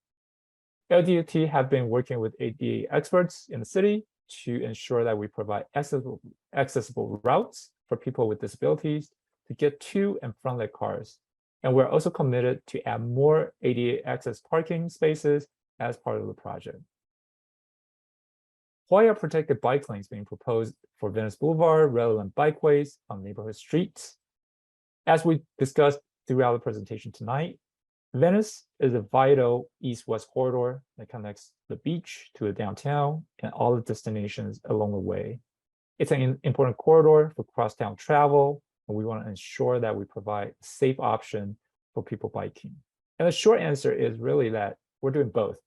Speaker 7: LADOT have been working with ADA experts in the city to ensure that we provide accessible routes for people with disabilities to get to and from their cars. And we're also committed to add more ADA access parking spaces as part of the project. Why are protected bike lanes being proposed for Venice Boulevard rather than bikeways on neighborhood streets? As we discussed throughout the presentation tonight, Venice is a vital east-west corridor that connects the beach to the downtown and all the destinations along the way. It's an important corridor for crosstown travel, and we want to ensure that we provide a safe option for people biking. And the short answer is really that we're doing both.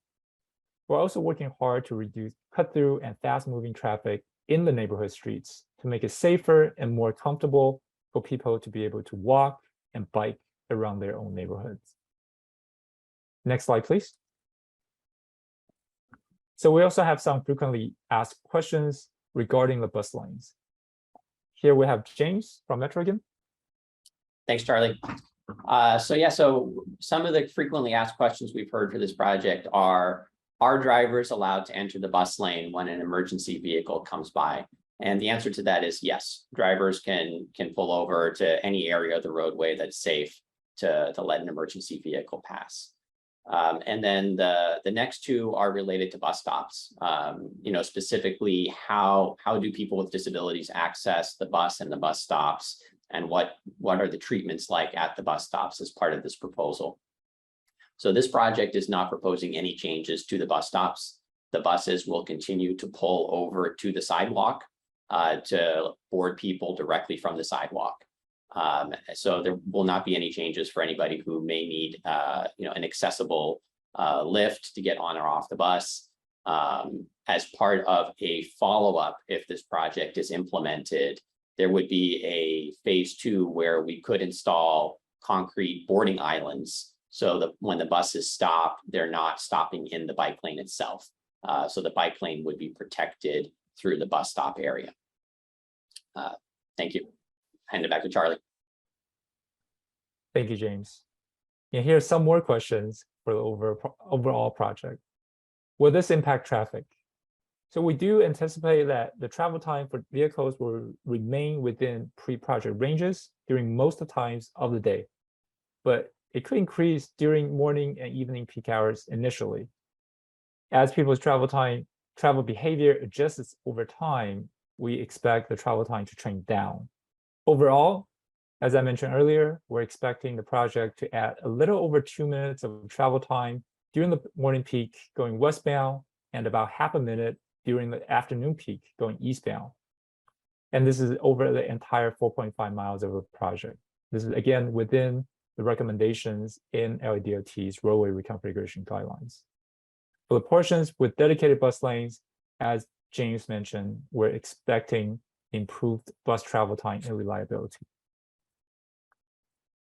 Speaker 7: We're also working hard to reduce cut-through and fast-moving traffic in the neighborhood streets to make it safer and more comfortable for people to be able to walk and bike around their own neighborhoods. Next slide, please. So we also have some frequently asked questions regarding the bus lanes. Here we have James from Metro again.
Speaker 8: Thanks, Charlie. So some of the frequently asked questions we've heard for this project are drivers allowed to enter the bus lane when an emergency vehicle comes by? And the answer to that is yes. Drivers can pull over to any area of the roadway that's safe to let an emergency vehicle pass. And then the next two are related to bus stops. Specifically, how do people with disabilities access the bus and the bus stops, and what are the treatments like at the bus stops as part of this proposal. So this project is not proposing any changes to the bus stops. The buses will continue to pull over to the sidewalk to board people directly from the sidewalk. So there will not be any changes for anybody who may need an accessible lift to get on or off the bus. As part of a follow-up, if this project is implemented, there would be a phase 2 where we could install concrete boarding islands so that when the buses stop, they're not stopping in the bike lane itself. So the bike lane would be protected through the bus stop area. Thank you. Hand it back to Charlie.
Speaker 7: Thank you, James. And here's some more questions for the overall project. Will this impact traffic? So we do anticipate that the travel time for vehicles will remain within pre-project ranges during most of the times of the day, but it could increase during morning and evening peak hours initially. As people's travel behavior adjusts over time, we expect the travel time to trend down. Overall, as I mentioned earlier, we're expecting the project to add a little over 2 minutes of travel time during the morning peak going westbound and about half a minute during the afternoon peak going eastbound. And this is over the entire 4.5 miles of the project. This is again within the recommendations in LADOT's roadway reconfiguration guidelines. For the portions with dedicated bus lanes, as James mentioned, we're expecting improved bus travel time and reliability.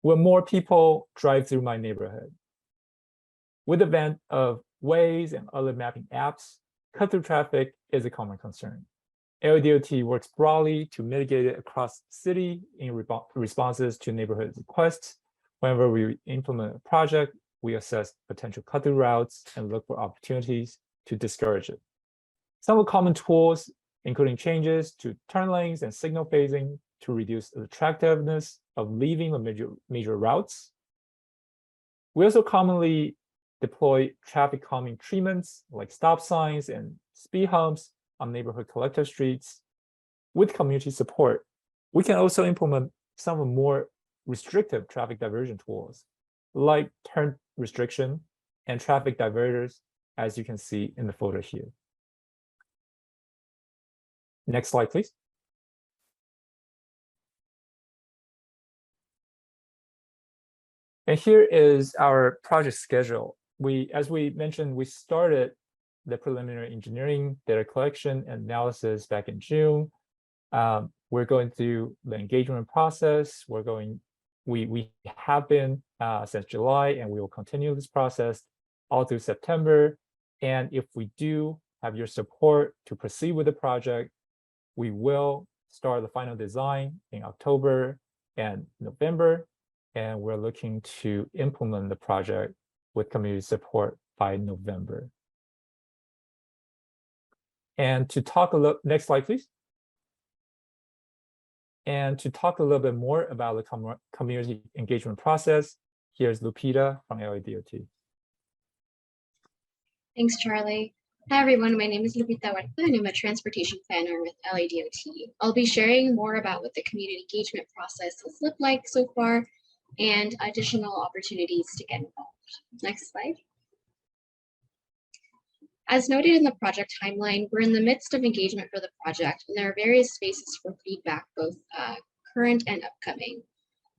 Speaker 7: Will more people drive through my neighborhood? With the advent of Waze and other mapping apps, cut-through traffic is a common concern. LADOT works broadly to mitigate it across the city in responses to neighborhood requests. Whenever we implement a project, we assess potential cut-through routes and look for opportunities to discourage it. Some of the common tools, including changes to turn lanes and signal phasing to reduce the attractiveness of leaving the major routes. We also commonly deploy traffic calming treatments like stop signs and speed humps on neighborhood collector streets. With community support, we can also implement some of the more restrictive traffic diversion tools like turn restriction and traffic diverters, as you can see in the photo here. Next slide, please. And here is our project schedule. As we mentioned, we started the preliminary engineering, data collection, and analysis back in June. We're going through the engagement process. We have been since July, and we will continue this process all through September. And if we do have your support to proceed with the project, we will start the final design in October and November. And we're looking to implement the project with community support by November. And to talk a little, next slide, please. And to talk a little bit more about the community engagement process, here's Lupita from LADOT.
Speaker 2: Thanks, Charlie. Hi, everyone. My name is Lupita Huerta, and I'm a transportation planner with LADOT. I'll be sharing more about what the community engagement process has looked like so far and additional opportunities to get involved. Next slide. As noted in the project timeline, we're in the midst of engagement for the project, and there are various spaces for feedback, both current and upcoming.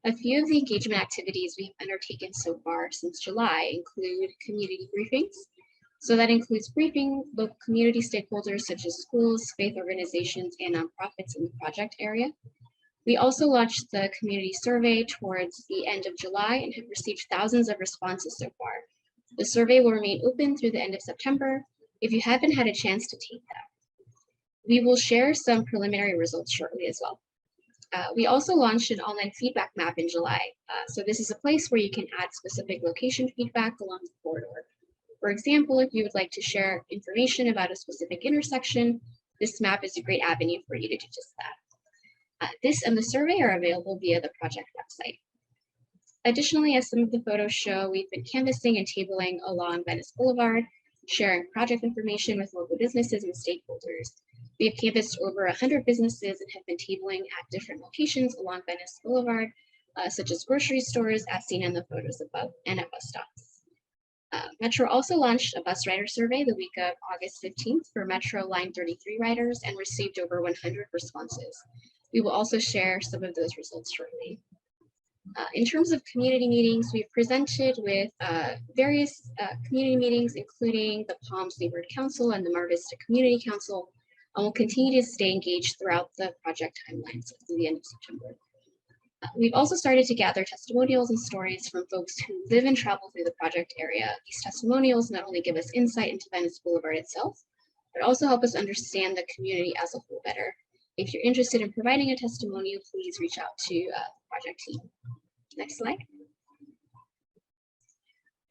Speaker 2: A few of the engagement activities we've undertaken so far since July include community briefings. So that includes briefing local community stakeholders such as schools, faith organizations, and nonprofits in the project area. We also launched the community survey towards the end of July and have received thousands of responses so far. The survey will remain open through the end of September if you haven't had a chance to take that. We will share some preliminary results shortly as well. We also launched an online feedback map in July. So this is a place where you can add specific location feedback along the corridor. For example, if you would like to share information about a specific intersection, this map is a great avenue for you to do just that. This and the survey are available via the project website. Additionally, as some of the photos show, we've been canvassing and tabling along Venice Blvd, sharing project information with local businesses and stakeholders. We have canvassed over 100 businesses and have been tabling at different locations along Venice Boulevard, such as grocery stores, as seen in the photos above, and at bus stops. Metro also launched a bus rider survey the week of August 15th for Metro Line 33 riders and received over 100 responses. We will also share some of those results shortly. In terms of community meetings, we've presented with various community meetings, including the Palms Neighborhood Council and the Mar Vista Community Council, and we'll continue to stay engaged throughout the project timeline, so through the end of September. We've also started to gather testimonials and stories from folks who live and travel through the project area. These testimonials not only give us insight into Venice Boulevard itself, but also help us understand the community as a whole better. If you're interested in providing a testimonial, please reach out to the project team. Next slide.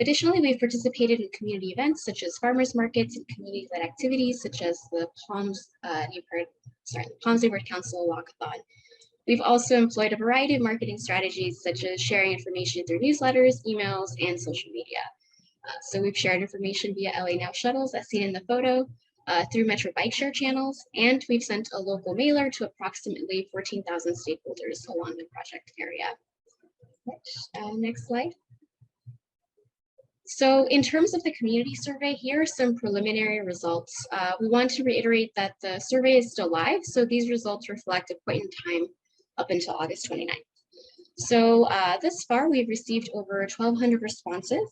Speaker 2: Additionally, we've participated in community events such as farmers markets and community-led activities such as the Palms Neighborhood Council Walkathon. We've also employed a variety of marketing strategies such as sharing information through newsletters, emails, and social media. So we've shared information via LA Now shuttles as seen in the photo, through Metro bike share channels, and we've sent a local mailer to approximately 14,000 stakeholders along the project area. Next slide. So in terms of the community survey, here are some preliminary results. We want to reiterate that the survey is still live, so these results reflect a point in time up until August 29th. So thus far, we've received over 1,200 responses.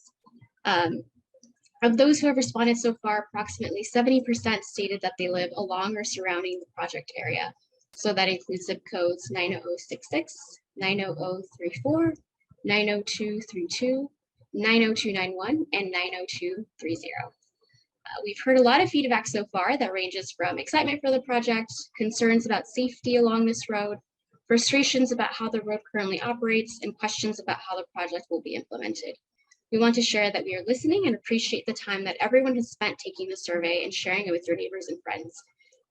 Speaker 2: Of those who have responded so far, approximately 70% stated that they live along or surrounding the project area. So that includes zip codes 90066, 90034, 90232, 90291, and 90230. We've heard a lot of feedback so far that ranges from excitement for the project, concerns about safety along this road, frustrations about how the road currently operates, and questions about how the project will be implemented. We want to share that we are listening and appreciate the time that everyone has spent taking the survey and sharing it with their neighbors and friends.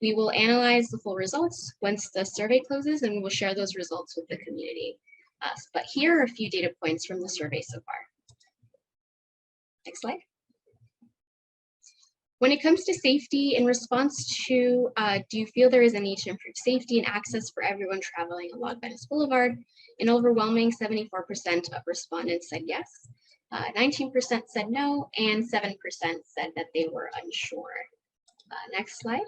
Speaker 2: We will analyze the full results once the survey closes, and we will share those results with the community. But here are a few data points from the survey so far. Next slide. When it comes to safety, in response to, do you feel there is a need to improve safety and access for everyone traveling along Venice Boulevard? An overwhelming 74% of respondents said yes. 19% said no, and 7% said that they were unsure. Next slide.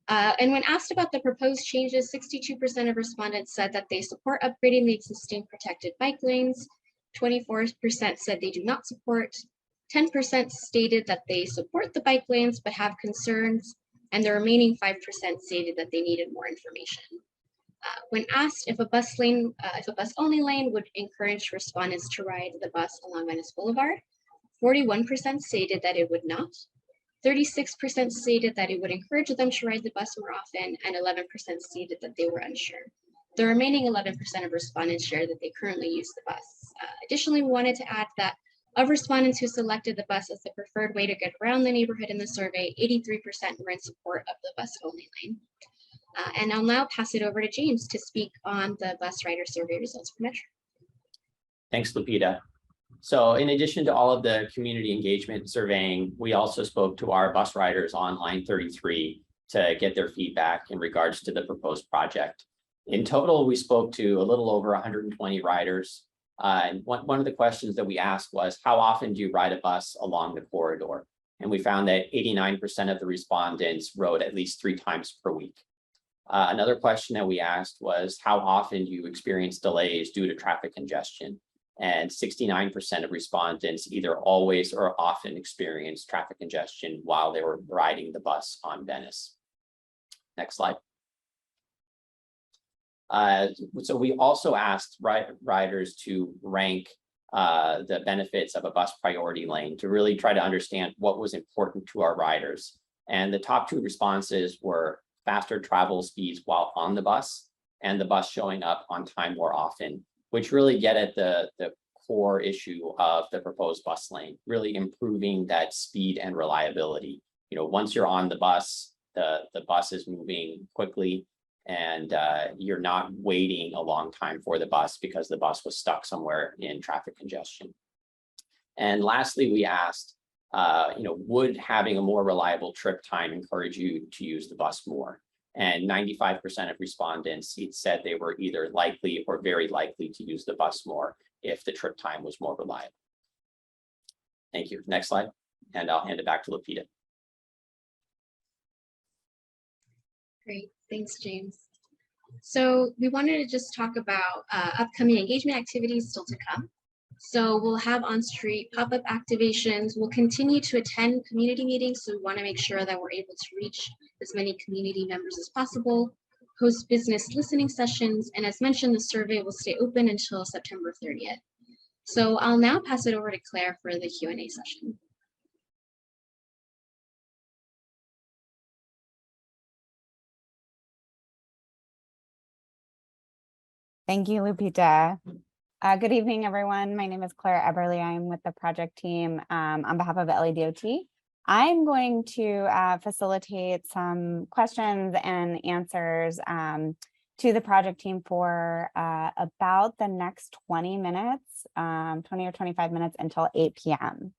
Speaker 2: And when asked about the proposed changes, 62% of respondents said that they support upgrading the existing protected bike lanes. 24% said they do not support. 10% stated that they support the bike lanes but have concerns, and the remaining 5% stated that they needed more information. When asked if a bus only lane would encourage respondents to ride the bus along Venice Boulevard, 41% stated that it would not. 36% stated that it would encourage them to ride the bus more often, and 11% stated that they were unsure. The remaining 11% of respondents shared that they currently use the bus. Additionally, we wanted to add that of respondents who selected the bus as the preferred way to get around the neighborhood in the survey, 83% were in support of the bus-only lane. And I'll now pass it over to James to speak on the bus rider survey results for Metro.
Speaker 8: Thanks, Lupita. So in addition to all of the community engagement surveying, we also spoke to our bus riders on line 33 to get their feedback in regards to the proposed project. In total, we spoke to a little over 120 riders. And one of the questions that we asked was, how often do you ride a bus along the corridor? And we found that 89% of the respondents rode at least 3 times per week. Another question that we asked was, how often do you experience delays due to traffic congestion? And 69% of respondents either always or often experienced traffic congestion while they were riding the bus on Venice. Next slide. So we also asked riders to rank the benefits of a bus priority lane to really try to understand what was important to our riders. And the top 2 responses were faster travel speeds while on the bus and the bus showing up on time more often, which really get at the core issue of the proposed bus lane, really improving that speed and reliability. You know, once you're on the bus is moving quickly, and you're not waiting a long time for the bus because the bus was stuck somewhere in traffic congestion. And lastly, we asked would having a more reliable trip time encourage you to use the bus more? And 95% of respondents said they were either likely or very likely to use the bus more if the trip time was more reliable. Thank you. Next slide. And I'll hand it back to Lupita.
Speaker 2: Great, thanks, James. So we wanted to just talk about upcoming engagement activities still to come. So we'll have on-street pop-up activations. We'll continue to attend community meetings. So we want to make sure that we're able to reach as many community members as possible, host business listening sessions, and as mentioned, the survey will stay open until September 30th. So I'll now pass it over to Claire for the Q&A session.
Speaker 9: Thank you, Lupita. Good evening, everyone. My name is Claire Eberly. I'm with the project team on behalf of LADOT. I'm going to facilitate some questions and answers to the project team for about the next 20 minutes, 20 or 25 minutes until 8 p.m.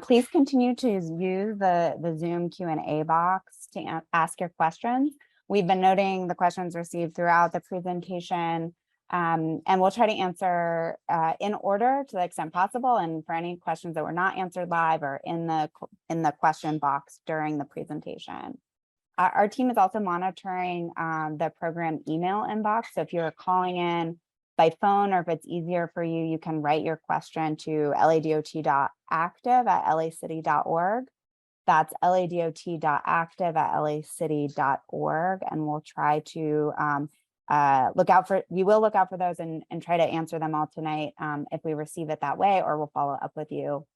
Speaker 9: Please continue to use the Zoom Q&A box to ask your questions. We've been noting the questions received throughout the presentation, and we'll try to answer in order to the extent possible, and for any questions that were not answered live or in the question box during the presentation. Our team is also monitoring the program email inbox. So if you're calling in by phone, or if it's easier for you, you can write your question to ladot.active@lacity.org. That's ladot.active@lacity.org, and we'll try to look out for those and try to answer them all tonight if we receive it that way, or we'll follow up with you.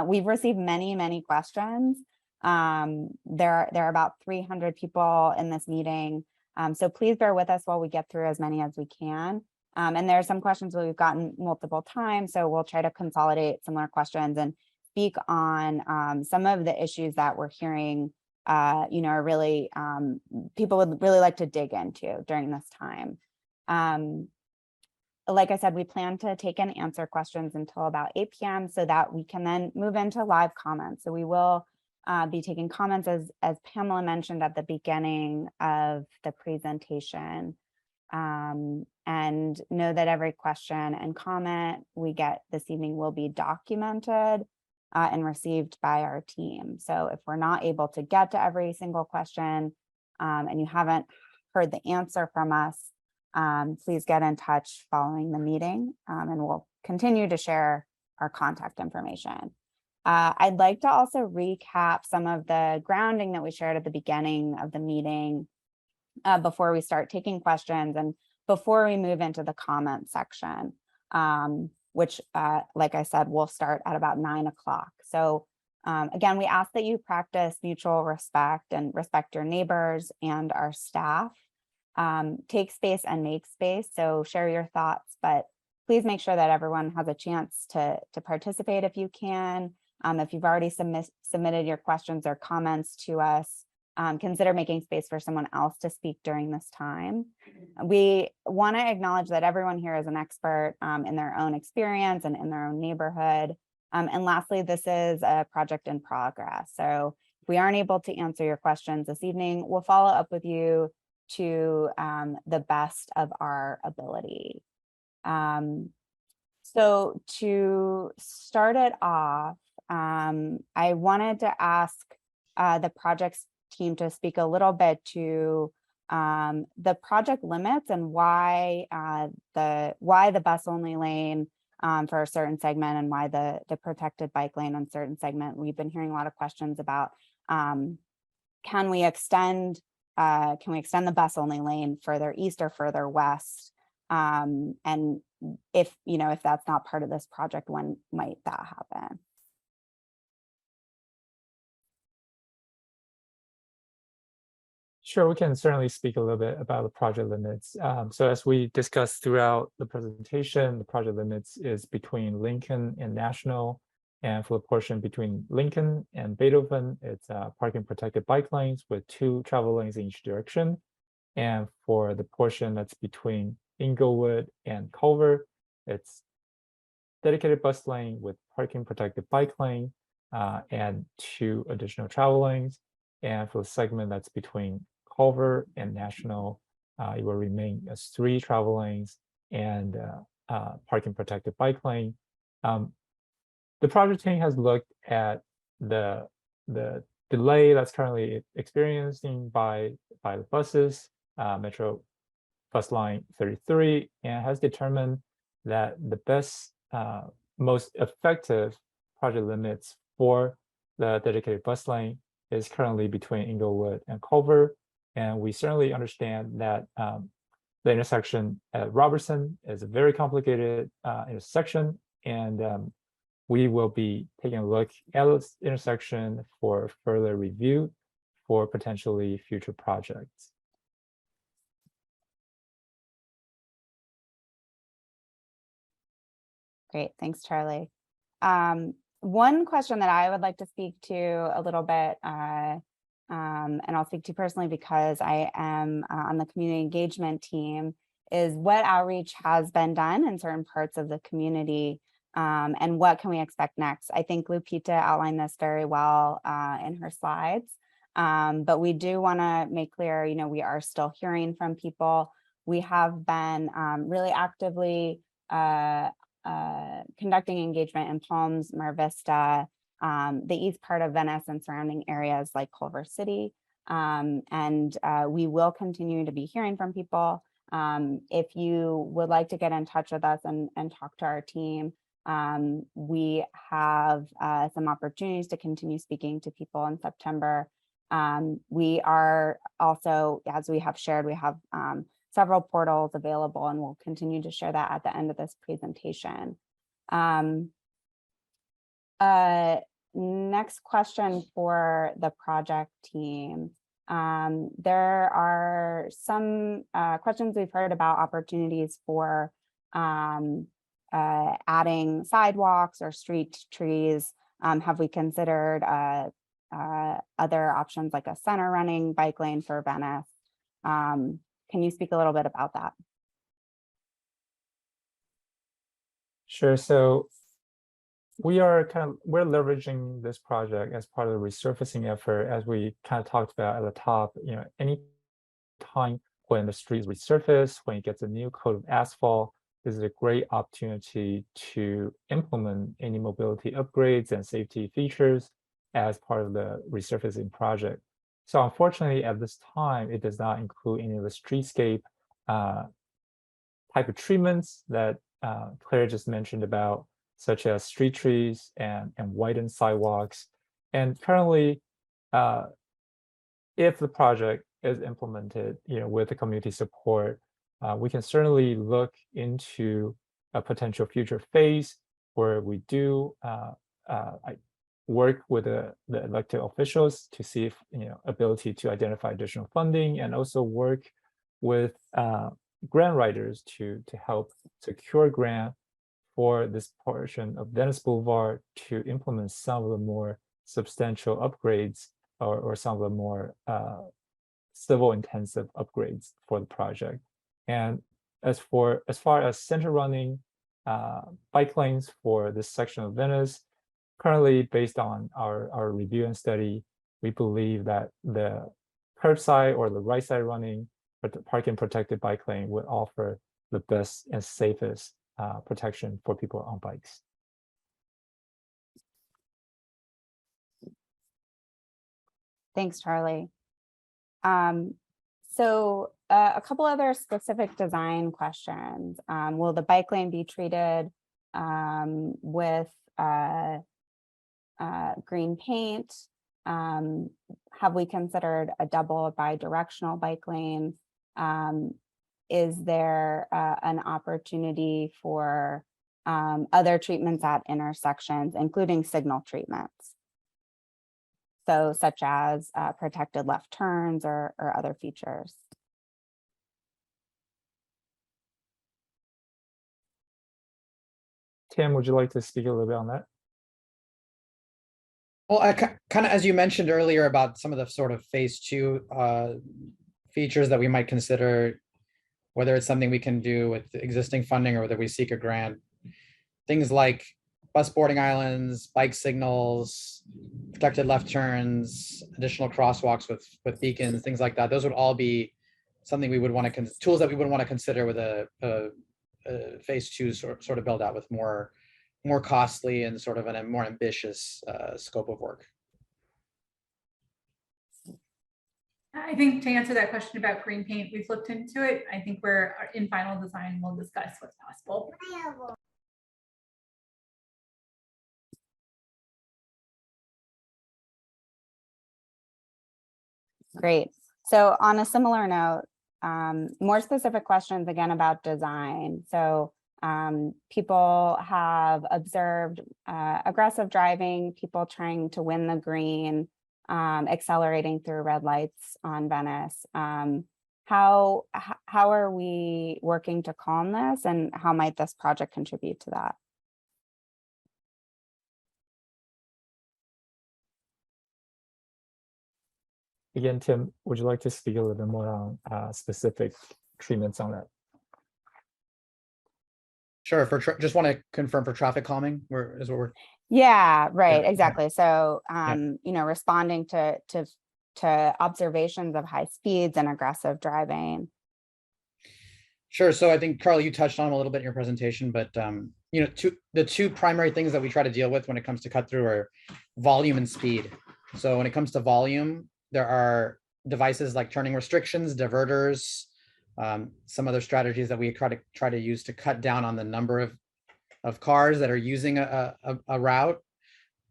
Speaker 9: We've received many questions. There are about 300 people in this meeting, so please bear with us while we get through as many as we can. And there are some questions that we've gotten multiple times, so we'll try to consolidate similar questions and speak on some of the issues that we're hearing, are really people would really like to dig into during this time. Like I said, we plan to take and answer questions until about 8 p.m. so that we can then move into live comments. So we will be taking comments as Pamela mentioned at the beginning of the presentation. And know that every question and comment we get this evening will be documented and received by our team. So if we're not able to get to every single question and you haven't heard the answer from us, please get in touch following the meeting, and we'll continue to share our contact information. I'd like to also recap some of the grounding that we shared at the beginning of the meeting before we start taking questions and before we move into the comment section, which, like I said, will start at about 9 o'clock. So again, we ask that you practice mutual respect and respect your neighbors and our staff. Take space and make space, so share your thoughts, but please make sure that everyone has a chance to participate if you can. If you've already submitted your questions or comments to us, consider making space for someone else to speak during this time. We want to acknowledge that everyone here is an expert in their own experience and in their own neighborhood. And lastly, this is a project in progress. So if we aren't able to answer your questions this evening, we'll follow up with you to the best of our ability. So to start it off, I wanted to ask the project's team to speak a little bit to the project limits and why the bus only lane for a certain segment and why the protected bike lane on certain segment. We've been hearing a lot of questions about can we extend the bus only lane further east or further west, and if that's not part of this project, when might that happen?
Speaker 7: Sure, we can certainly speak a little bit about the project limits. So as we discussed throughout the presentation, the project limits is between Lincoln and National, and for the portion between Lincoln and Beethoven, it's parking protected bike lanes with 2 travel lanes in each direction. And for the portion that's between Inglewood and Culver, it's dedicated bus lane with parking protected bike lane, and 2 additional travel lanes. And for the segment that's between Culver and National, it will remain as 3 travel lanes and parking protected bike lane. The project team has looked at the delay that's currently experiencing by the buses, Metro bus line 33, and has determined that the best, most effective project limits for the dedicated bus lane is currently between Inglewood and Culver. And we certainly understand that the intersection at Robertson is a very complicated intersection, and we will be taking a look at this intersection for further review for potentially future projects.
Speaker 9: Great, thanks, Charlie. One question that I would like to speak to a little bit, and I'll speak to personally because I am on the community engagement team, is what outreach has been done in certain parts of the community, and what can we expect next? I think Lupita outlined this very well in her slides, but we do want to make clear, you know, we are still hearing from people. We have been really actively conducting engagement in Palms, Mar Vista, the east part of Venice and surrounding areas like Culver City. And we will continue to be hearing from people. If you would like to get in touch with us and talk to our team, we have some opportunities to continue speaking to people in September. We are also, as we have shared, we have several portals available, and we'll continue to share that at the end of this presentation. Next question for the project team. There are some questions we've heard about opportunities for adding sidewalks or street trees. Have we considered other options like a center running bike lane for Venice? Can you speak a little bit about that?
Speaker 7: Sure. So we're leveraging this project as part of the resurfacing effort, as we kind of talked about at the top. You know, any time when the street is resurfaced, when it gets a new coat of asphalt, this is a great opportunity to implement any mobility upgrades and safety features as part of the resurfacing project. So unfortunately, at this time, it does not include any of the streetscape type of treatments that Claire just mentioned about, such as street trees and widened sidewalks. And currently, if the project is implemented, you know, with the community support, we can certainly look into a potential future phase where we do work with the elected officials to see if, you know, ability to identify additional funding, and also work with grant writers to help secure grant for this portion of Venice Blvd to implement some of the more substantial upgrades or some of the more civil intensive upgrades for the project. And as far as center running bike lanes for this section of Venice, currently, based on our review and study, we believe that the curbside or the right side running parking protected bike lane would offer the best and safest protection for people on bikes.
Speaker 9: Thanks, Charlie. So a couple other specific design questions. Will the bike lane be treated with green paint? Have we considered a double or bi-directional bike lane? Is there an opportunity for other treatments at intersections, including signal treatments? So such as protected left turns or other features.
Speaker 7: Tim, would you like to speak a little bit on that?
Speaker 10: Well, kind of as you mentioned earlier about some of the sort of phase 2 features that we might consider, whether it's something we can do with existing funding or whether we seek a grant, things like bus boarding islands, bike signals, protected left turns, additional crosswalks with beacons, things like that. Those would all be something we would want to, tools that we would want to consider with a phase two sort of build out with more costly and sort of a more ambitious scope of work.
Speaker 1: I think to answer that question about green paint, we've looked into it. I think we're in final design. We'll discuss what's possible.
Speaker 9: Great. So on a similar note, more specific questions again about design. So people have observed aggressive driving, people trying to win the green, accelerating through red lights on Venice. How are we working to calm this, and how might this project contribute to that?
Speaker 7: Again, Tim, would you like to speak a little bit more on specific treatments on that?
Speaker 10: Sure. Just want to confirm for traffic calming, is what we're.
Speaker 9: Yeah, right,
Speaker 10: Yeah.
Speaker 9: exactly. So, you know, responding to observations of high speeds and aggressive driving.
Speaker 10: Sure. So I think, Carly, you touched on them a little bit in your presentation, but you know, the two primary things that we try to deal with when it comes to cut through are volume and speed. So when it comes to volume, there are devices like turning restrictions, diverters, some other strategies that we try to use to cut down on the number of cars that are using a route.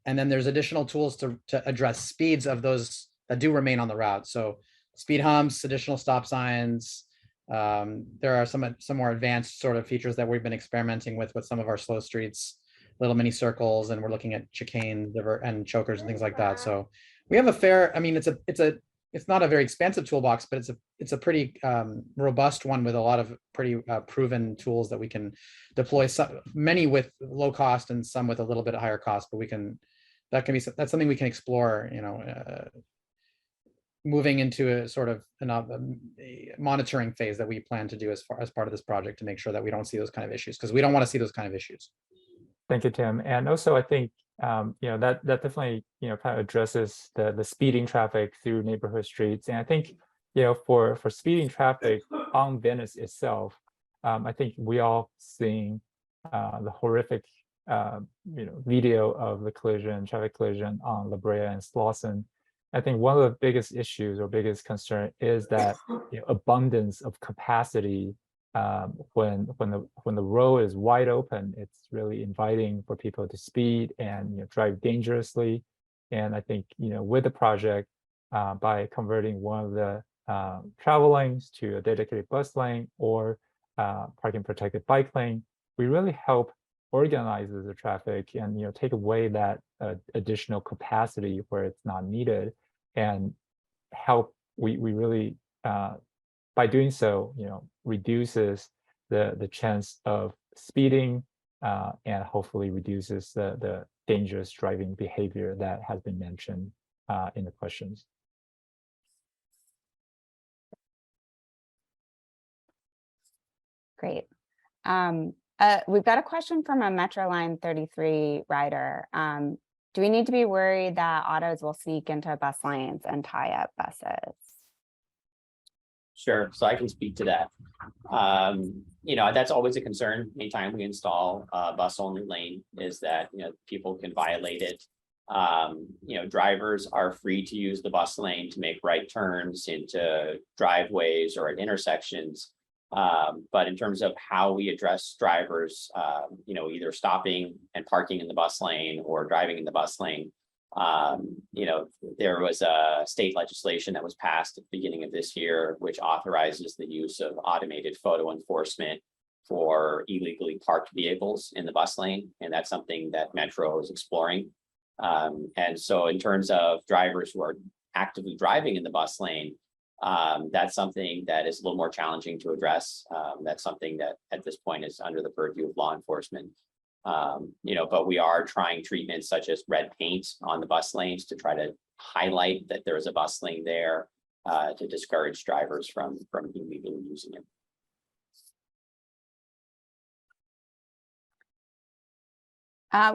Speaker 10: And then there's additional tools to address speeds of those that do remain on the route. So speed humps, additional stop signs. There are some more advanced sort of features that we've been experimenting with some of our slow streets, little mini circles, and we're looking at chicanes and chokers and things like that. So we have a fair, I mean, it's not a very expansive toolbox, but it's a pretty robust one with a lot of pretty proven tools that we can deploy, many with low cost and some with a little bit higher cost, but that's something we can explore, you know, moving into a sort of a monitoring phase that we plan to do as part of this project to make sure that we don't see those kind of issues, because we don't want to see those kind of issues.
Speaker 7: Thank you, Tim. And also, I think you know, that definitely, you know, kind of addresses the speeding traffic through neighborhood streets. And I think, you know, for speeding traffic on Venice itself, I think we all seen the horrific you know, video of the traffic collision on La Brea and Slauson. I think one of the biggest issues or biggest concern is that, you know, abundance of capacity. When the road is wide open, it's really inviting for people to speed and, you know, drive dangerously. And I think, you know, with the project, by converting one of the travel lanes to a dedicated bus lane or parking protected bike lane, we really help organize the traffic and, you know, take away that additional capacity where it's not needed, and help. We really by doing so, you know, reduces the chance of speeding and hopefully reduces the dangerous driving behavior that has been mentioned in the questions.
Speaker 9: Great. We've got a question from a Metro Line 33 rider. Do we need to be worried that autos will sneak into bus lanes and tie up buses?
Speaker 8: Sure, so I can speak to that. You know, that's always a concern anytime we install a bus only lane, is that, you know, people can violate it. You know, drivers are free to use the bus lane to make right turns into driveways or at intersections. But in terms of how we address drivers, you know, either stopping and parking in the bus lane or driving in the bus lane, you know, there was a state legislation that was passed at the beginning of this year, which authorizes the use of automated photo enforcement for illegally parked vehicles in the bus lane. And that's something that Metro is exploring. And so in terms of drivers who are actively driving in the bus lane, that's something that is a little more challenging to address. That's something that at this point is under the purview of law enforcement. You know, but we are trying treatments such as red paint on the bus lanes to try to highlight that there is a bus lane there, to discourage drivers from illegally using it.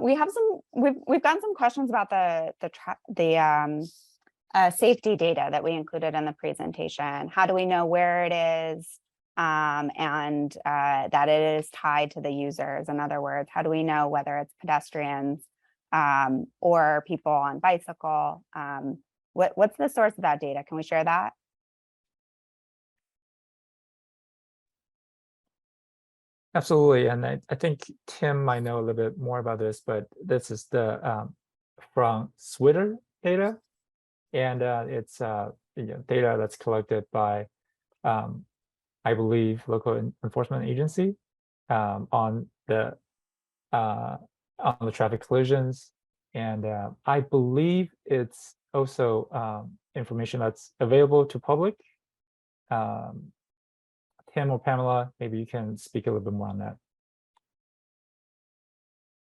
Speaker 9: We have we've gotten some questions about the safety data that we included in the presentation. How do we know where it is and that it is tied to the users? In other words, how do we know whether it's pedestrians or people on bicycle? What's the source of that data? Can we share that?
Speaker 7: Absolutely, and I think Tim might know a little bit more about this, but this is the from Twitter data, and it's data that's collected by, I believe, local enforcement agency on the traffic collisions, and I believe it's also information that's available to public. Tim or Pamela, maybe you can speak a little bit more on that.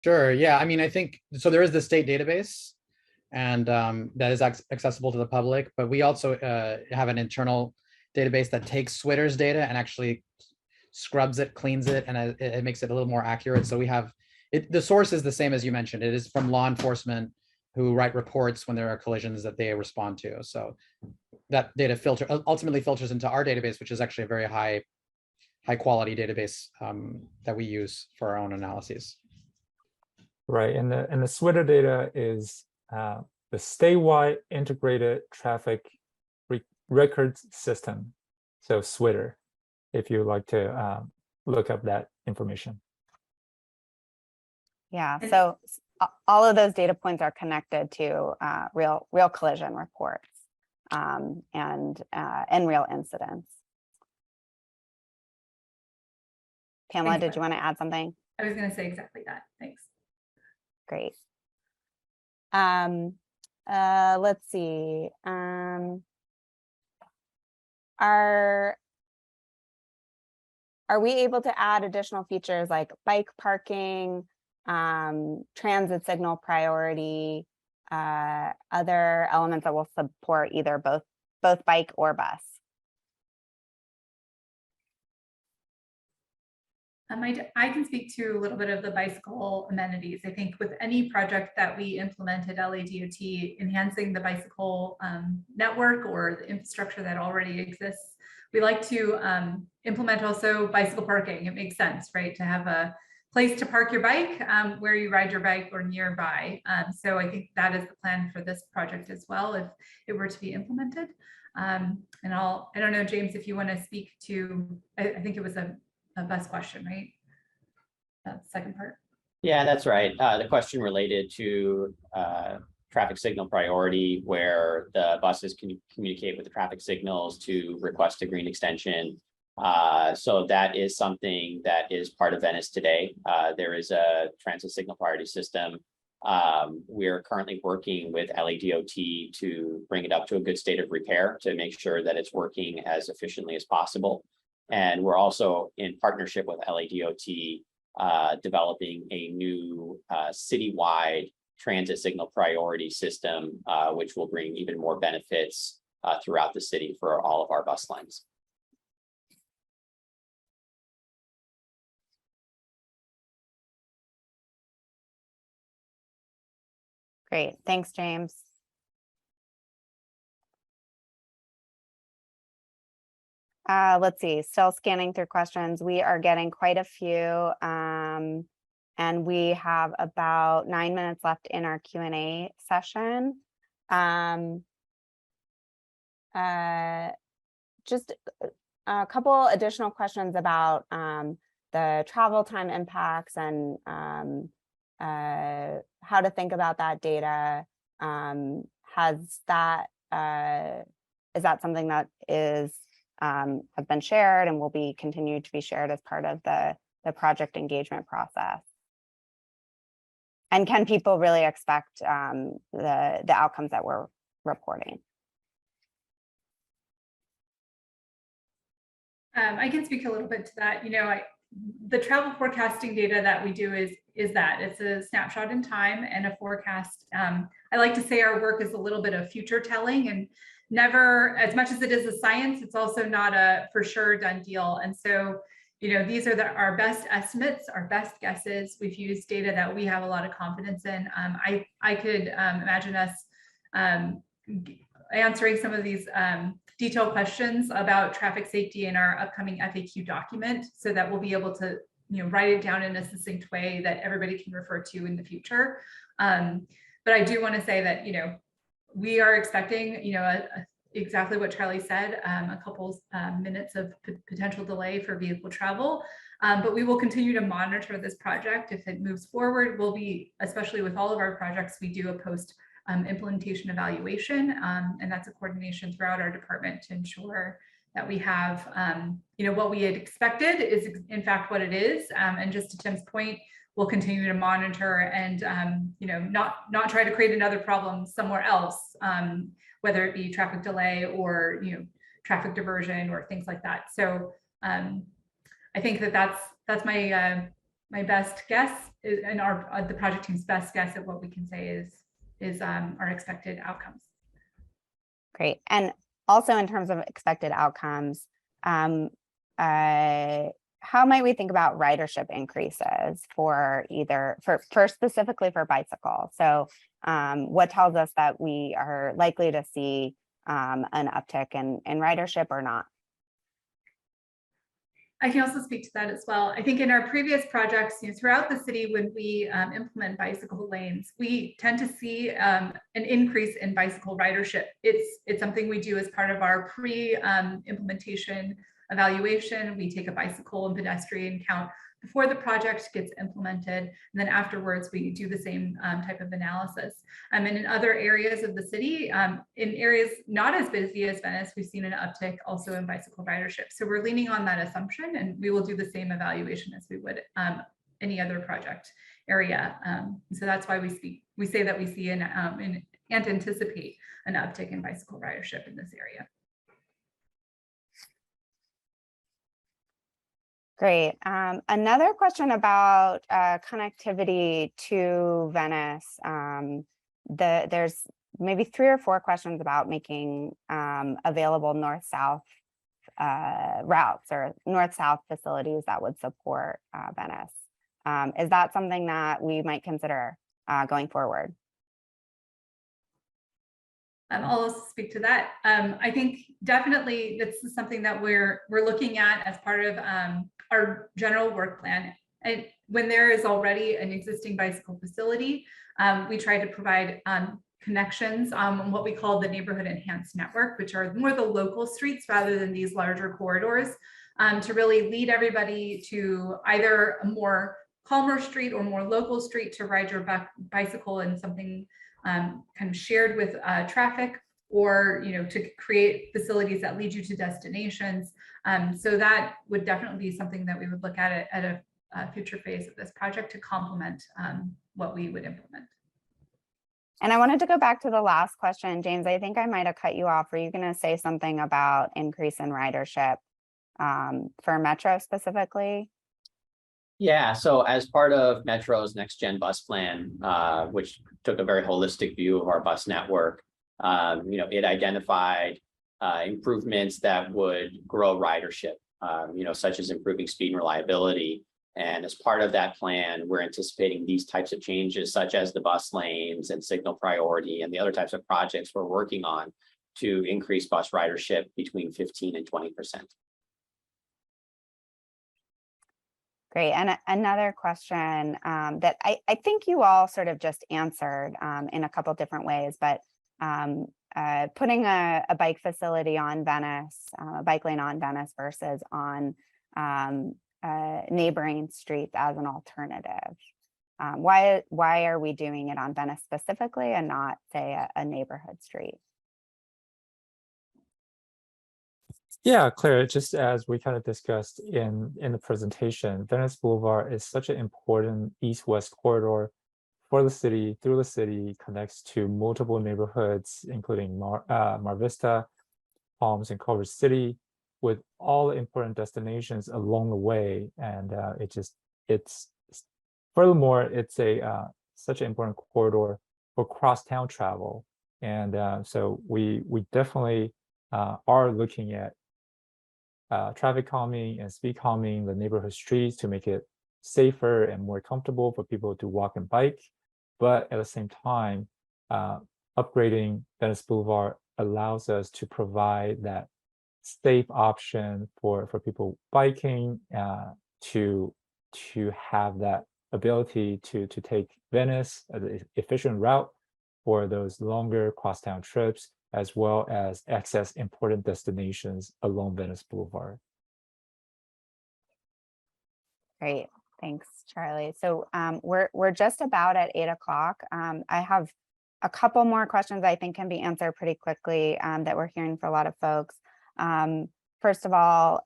Speaker 10: Sure. Yeah. I mean, I think so. There is the state database, and that is accessible to the public. But we also have an internal database that takes Twitter's data and actually scrubs it, cleans it, and it makes it a little more accurate. So we have it. The source is the same as you mentioned. It is from law enforcement who write reports when there are collisions that they respond to. So that data ultimately filters into our database, which is actually a very high quality database that we use for our own analyses.
Speaker 7: Right, and the SWITR data is the statewide integrated traffic records system. So SWITR, if you would like to look up that information.
Speaker 9: Yeah, so all of those data points are connected to real collision reports and real incidents. Pamela, did you want to add something?
Speaker 1: I was going to say exactly that. Thanks.
Speaker 9: Great. Let's see. Are we able to add additional features like bike parking, transit signal priority, other elements that will support either both bike or bus?
Speaker 1: I can speak to a little bit of the bicycle amenities. I think with any project that we implement at LADOT, enhancing the bicycle network or the infrastructure that already exists, we like to implement also bicycle parking. It makes sense, right? To have a place to park your bike where you ride your bike or nearby. So I think that is the plan for this project as well, if it were to be implemented. And I don't know, James, if you want to speak to, I think it was a bus question, right? That second part.
Speaker 8: Yeah, that's right. The question related to traffic signal priority, where the buses can communicate with the traffic signals to request a green extension. So that is something that is part of Venice today. There is a transit signal priority system. We're currently working with LADOT to bring it up to a good state of repair to make sure that it's working as efficiently as possible. And we're also in partnership with LADOT developing a new citywide transit signal priority system, which will bring even more benefits throughout the city for all of our bus lines.
Speaker 9: Great, thanks, James. Let's see, still scanning through questions. We are getting quite a few, and we have about 9 minutes left in our Q&A session. Just a couple additional questions about the travel time impacts and how to think about that data. Is that something that is have been shared and will be continued to be shared as part of the project engagement process? And can people really expect the outcomes that we're reporting?
Speaker 1: I can speak a little bit to that. You know, the travel forecasting data that we do is that it's a snapshot in time and a forecast. I like to say our work is a little bit of future telling, and never, as much as it is a science, it's also not a for sure done deal. And so, these are our best estimates, our best guesses. We've used data that we have a lot of confidence in. I could imagine us answering some of these detailed questions about traffic safety in our upcoming FAQ document, so that we'll be able to write it down in a succinct way that everybody can refer to in the future. But I do want to say that we are expecting exactly what Charlie said, a couple minutes of potential delay for vehicle travel. But we will continue to monitor this project. If it moves forward, we'll be, especially with all of our projects, we do a post implementation evaluation, and that's a coordination throughout our department to ensure that we have, what we had expected is in fact what it is. And just to Tim's point, we'll continue to monitor and, not try to create another problem somewhere else, whether it be traffic delay or, traffic diversion or things like that. So I think that's my best guess and the project team's best guess at what we can say is our expected outcomes.
Speaker 9: Great. And also in terms of expected outcomes, how might we think about ridership increases for specifically for bicycle? So what tells us that we are likely to see an uptick in ridership or not?
Speaker 1: I can also speak to that as well. I think in our previous projects, throughout the city, when we implement bicycle lanes, we tend to see an increase in bicycle ridership. It's something we do as part of our pre-implementation evaluation. We take a bicycle and pedestrian count before the project gets implemented, and then afterwards we do the same type of analysis. And in other areas of the city, in areas not as busy as Venice, we've seen an uptick also in bicycle ridership. So we're leaning on that assumption, and we will do the same evaluation as we would any other project area. So that's why we say that we see and anticipate an uptick in bicycle ridership in this area.
Speaker 9: Great. Another question about connectivity to Venice. There's maybe 3 or 4 questions about making available north-south routes or north-south facilities that would support Venice. Is that something that we might consider going forward?
Speaker 1: I'll also speak to that. I think definitely this is something that we're looking at as part of our general work plan. And when there is already an existing bicycle facility, we try to provide connections on what we call the neighborhood enhanced network, which are more the local streets rather than these larger corridors, to really lead everybody to either a more calmer street or more local street to ride your bicycle in something kind of shared with traffic, or to create facilities that lead you to destinations. So that would definitely be something that we would look at a future phase of this project to complement what we would implement.
Speaker 9: And I wanted to go back to the last question, James. I think I might have cut you off. Were you going to say something about increase in ridership for Metro specifically?
Speaker 8: Yeah, so as part of Metro's Next Gen Bus Plan, which took a very holistic view of our bus network, it identified improvements that would grow ridership, such as improving speed and reliability. And as part of that plan, we're anticipating these types of changes, such as the bus lanes and signal priority and the other types of projects we're working on to increase bus ridership between 15 and 20%.
Speaker 9: Great. And another question that I think you all sort of just answered in a couple different ways, but putting a bike facility on Venice, a bike lane on Venice versus on neighboring streets as an alternative. Why are we doing it on Venice specifically and not, say, a neighborhood street?
Speaker 7: Yeah, Claire, just as we kind of discussed in the presentation, Venice Blvd is such an important east-west corridor for the city, through the city, connects to multiple neighborhoods, including Mar Vista, Palms, and Culver City, with all the important destinations along the way. And furthermore, it's such an important corridor for cross-town travel. And so we definitely are looking at traffic calming and speed calming the neighborhood streets to make it safer and more comfortable for people to walk and bike. But at the same time, upgrading Venice Boulevard allows us to provide that safe option for people biking to have that ability to take Venice as an efficient route for those longer crosstown trips, as well as access important destinations along Venice Boulevard.
Speaker 9: Great, thanks, Charlie. So we're just about at 8 o'clock. I have a couple more questions I think can be answered pretty quickly that we're hearing for a lot of folks. First of all,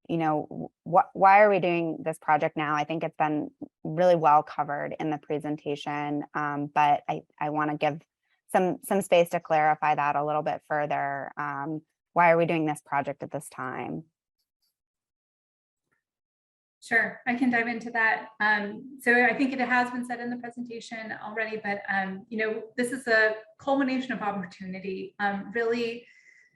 Speaker 9: you know, why are we doing this project now? I think it's been really well covered in the presentation, but I want to give some space to clarify that a little bit further. Why are we doing this project at this time?
Speaker 1: Sure, I can dive into that. So I think it has been said in the presentation already, but you know, this is a culmination of opportunity. Really,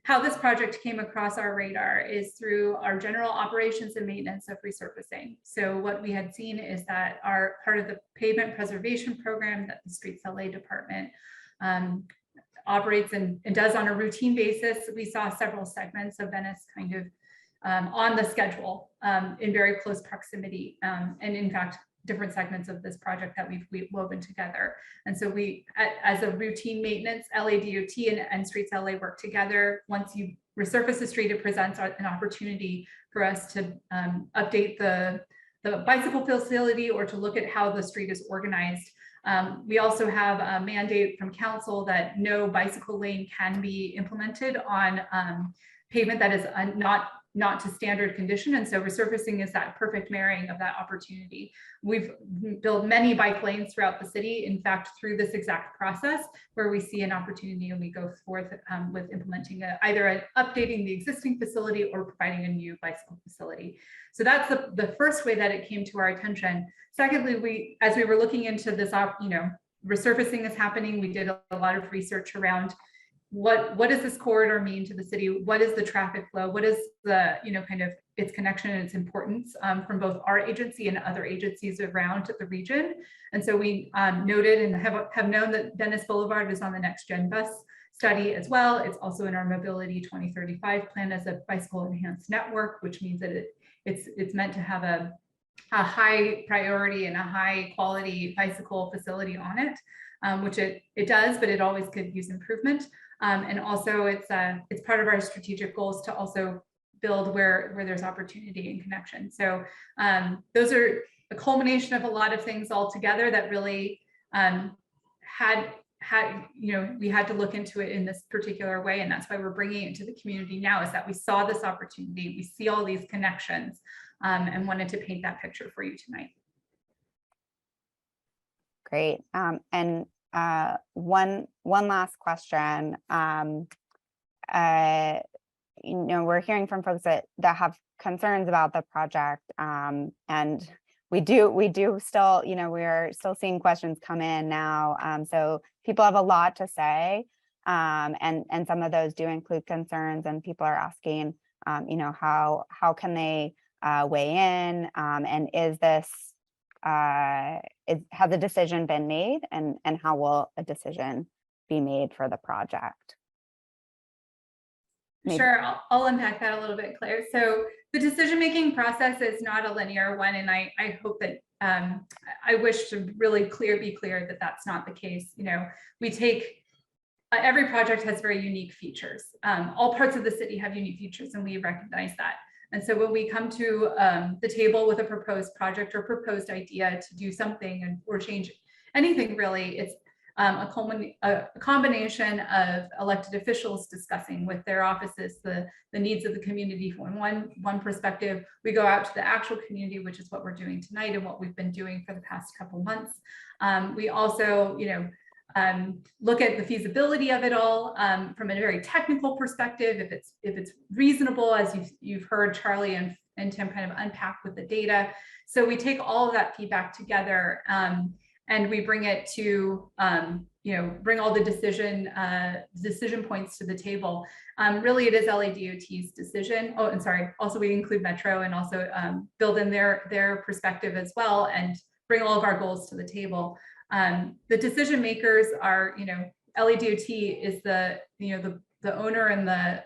Speaker 1: how this project came across our radar is through our general operations and maintenance of resurfacing. So what we had seen is that our part of the pavement preservation program that the Streets LA department operates and does on a routine basis, we saw several segments of Venice kind of on the schedule in very close proximity. And in fact, different segments of this project that we've woven together. And so we, as a routine maintenance, LADOT and Streets LA work together. Once you resurface the street, it presents an opportunity for us to update the bicycle facility or to look at how the street is organized. We also have a mandate from council that no bicycle lane can be implemented on pavement that is not to standard condition. And so resurfacing is that perfect marrying of that opportunity. We've built many bike lanes throughout the city. In fact, through this exact process where we see an opportunity and we go forth with implementing either updating the existing facility or providing a new bicycle facility. So that's the first way that it came to our attention. Secondly, as we were looking into this, you know, resurfacing is happening. We did a lot of research around what does this corridor mean to the city? What is the traffic flow? What is the, you know, kind of its connection and its importance from both our agency and other agencies around the region? And so we noted and have known that Venice Boulevard is on the next gen bus study as well. It's also in our Mobility 2035 plan as a bicycle enhanced network, which means that it's meant to have a high priority and a high quality bicycle facility on it, which it does, but it always could use improvement. And also it's part of our strategic goals to also build where there's opportunity and connection. So those are a culmination of a lot of things all together that really had, you know, we had to look into it in this particular way. And that's why we're bringing it to the community now, is that we saw this opportunity, we see all these connections and wanted to paint that picture for you tonight.
Speaker 9: Great. And one last question. You know, we're hearing from folks that have concerns about the project, and we do still, you know, we're still seeing questions come in now. So people have a lot to say, and some of those do include concerns, and people are asking, you know, how can they weigh in, and is this has a decision been made, and how will a decision be made for the project? Maybe.
Speaker 1: Sure, I'll unpack that a little bit, Claire. So the decision-making process is not a linear one, and I hope that I wish to really be clear that that's not the case. You know, we take every project has very unique features. All parts of the city have unique features, and we recognize that. And so when we come to the table with a proposed project or proposed idea to do something or change anything, really, it's a combination of elected officials discussing with their offices the needs of the community. From one perspective, we go out to the actual community, which is what we're doing tonight and what we've been doing for the past couple months. We also, you know, look at the feasibility of it all from a very technical perspective, if it's reasonable, as you've heard Charlie and Tim kind of unpack with the data. So we take all of that feedback together, and we bring it to, bring all the decision points to the table. Really, it is LADOT's decision. Oh, and sorry, also we include Metro and also build in their perspective as well and bring all of our goals to the table. The decision makers are, LADOT is the owner and the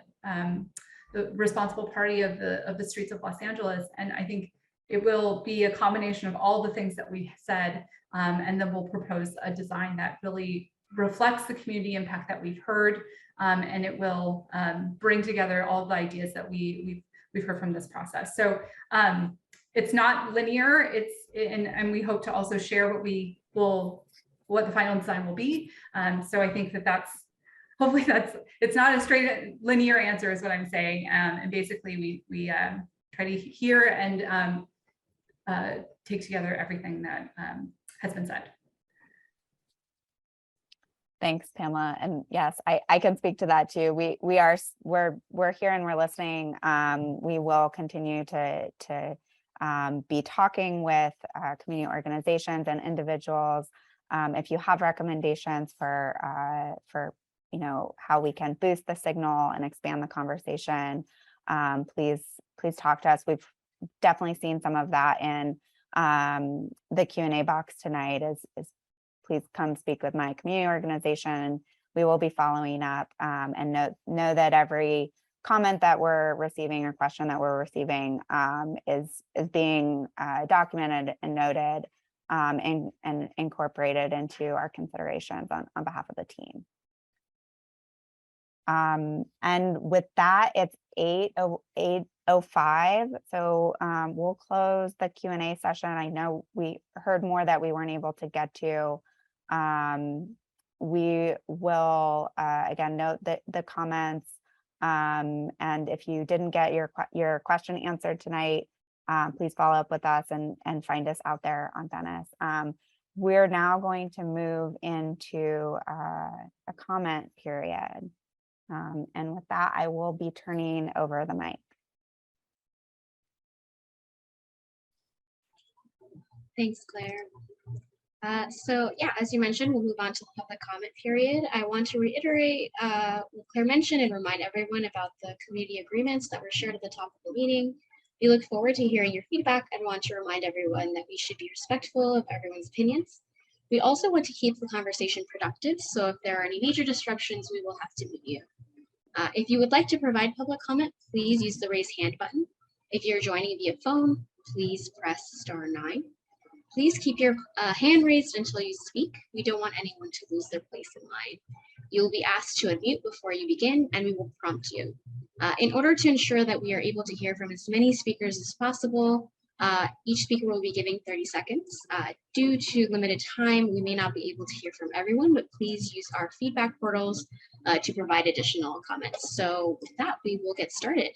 Speaker 1: responsible party of the streets of Los Angeles. And I think it will be a combination of all the things that we said, and then we'll propose a design that really reflects the community impact that we've heard, and it will bring together all the ideas that we've heard from this process. So it's not linear. And we hope to also share what the final design will be. So I think hopefully it's not a straight linear answer is what I'm saying. And basically we try to hear and take together everything that has been said.
Speaker 9: Thanks, Pamela. And yes, I can speak to that too. We're here and we're listening. We will continue to be talking with community organizations and individuals. If you have recommendations for how we can boost the signal and expand the conversation, please talk to us. We've definitely seen some of that in the Q&A box tonight. Is please come speak with my community organization. We will be following up, and know that every comment that we're receiving or question that we're receiving is being documented and noted, and incorporated into our considerations on behalf of the team. And with that, it's 8:05. So we'll close the Q&A session. I know we heard more that we weren't able to get to. We will again note the comments, and if you didn't get your question answered tonight, please follow up with us and find us out there on Venice. We're now going to move into a comment period. And with that, I will be turning over the mic.
Speaker 2: Thanks, Claire. So yeah, as you mentioned, we'll move on to the public comment period. I want to reiterate what Claire mentioned and remind everyone about the community agreements that were shared at the top of the meeting. We look forward to hearing your feedback and want to remind everyone that we should be respectful of everyone's opinions. We also want to keep the conversation productive, so if there are any major disruptions, we will have to mute you. If you would like to provide public comment, please use the raise hand button. If you're joining via phone, please press *9. Please keep your hand raised until you speak. We don't want anyone to lose their place in line. You will be asked to unmute before you begin, and we will prompt you. In order to ensure that we are able to hear from as many speakers as possible, each speaker will be giving 30 seconds. Due to limited time, we may not be able to hear from everyone, but please use our feedback portals to provide additional comments. So with that, we will get started.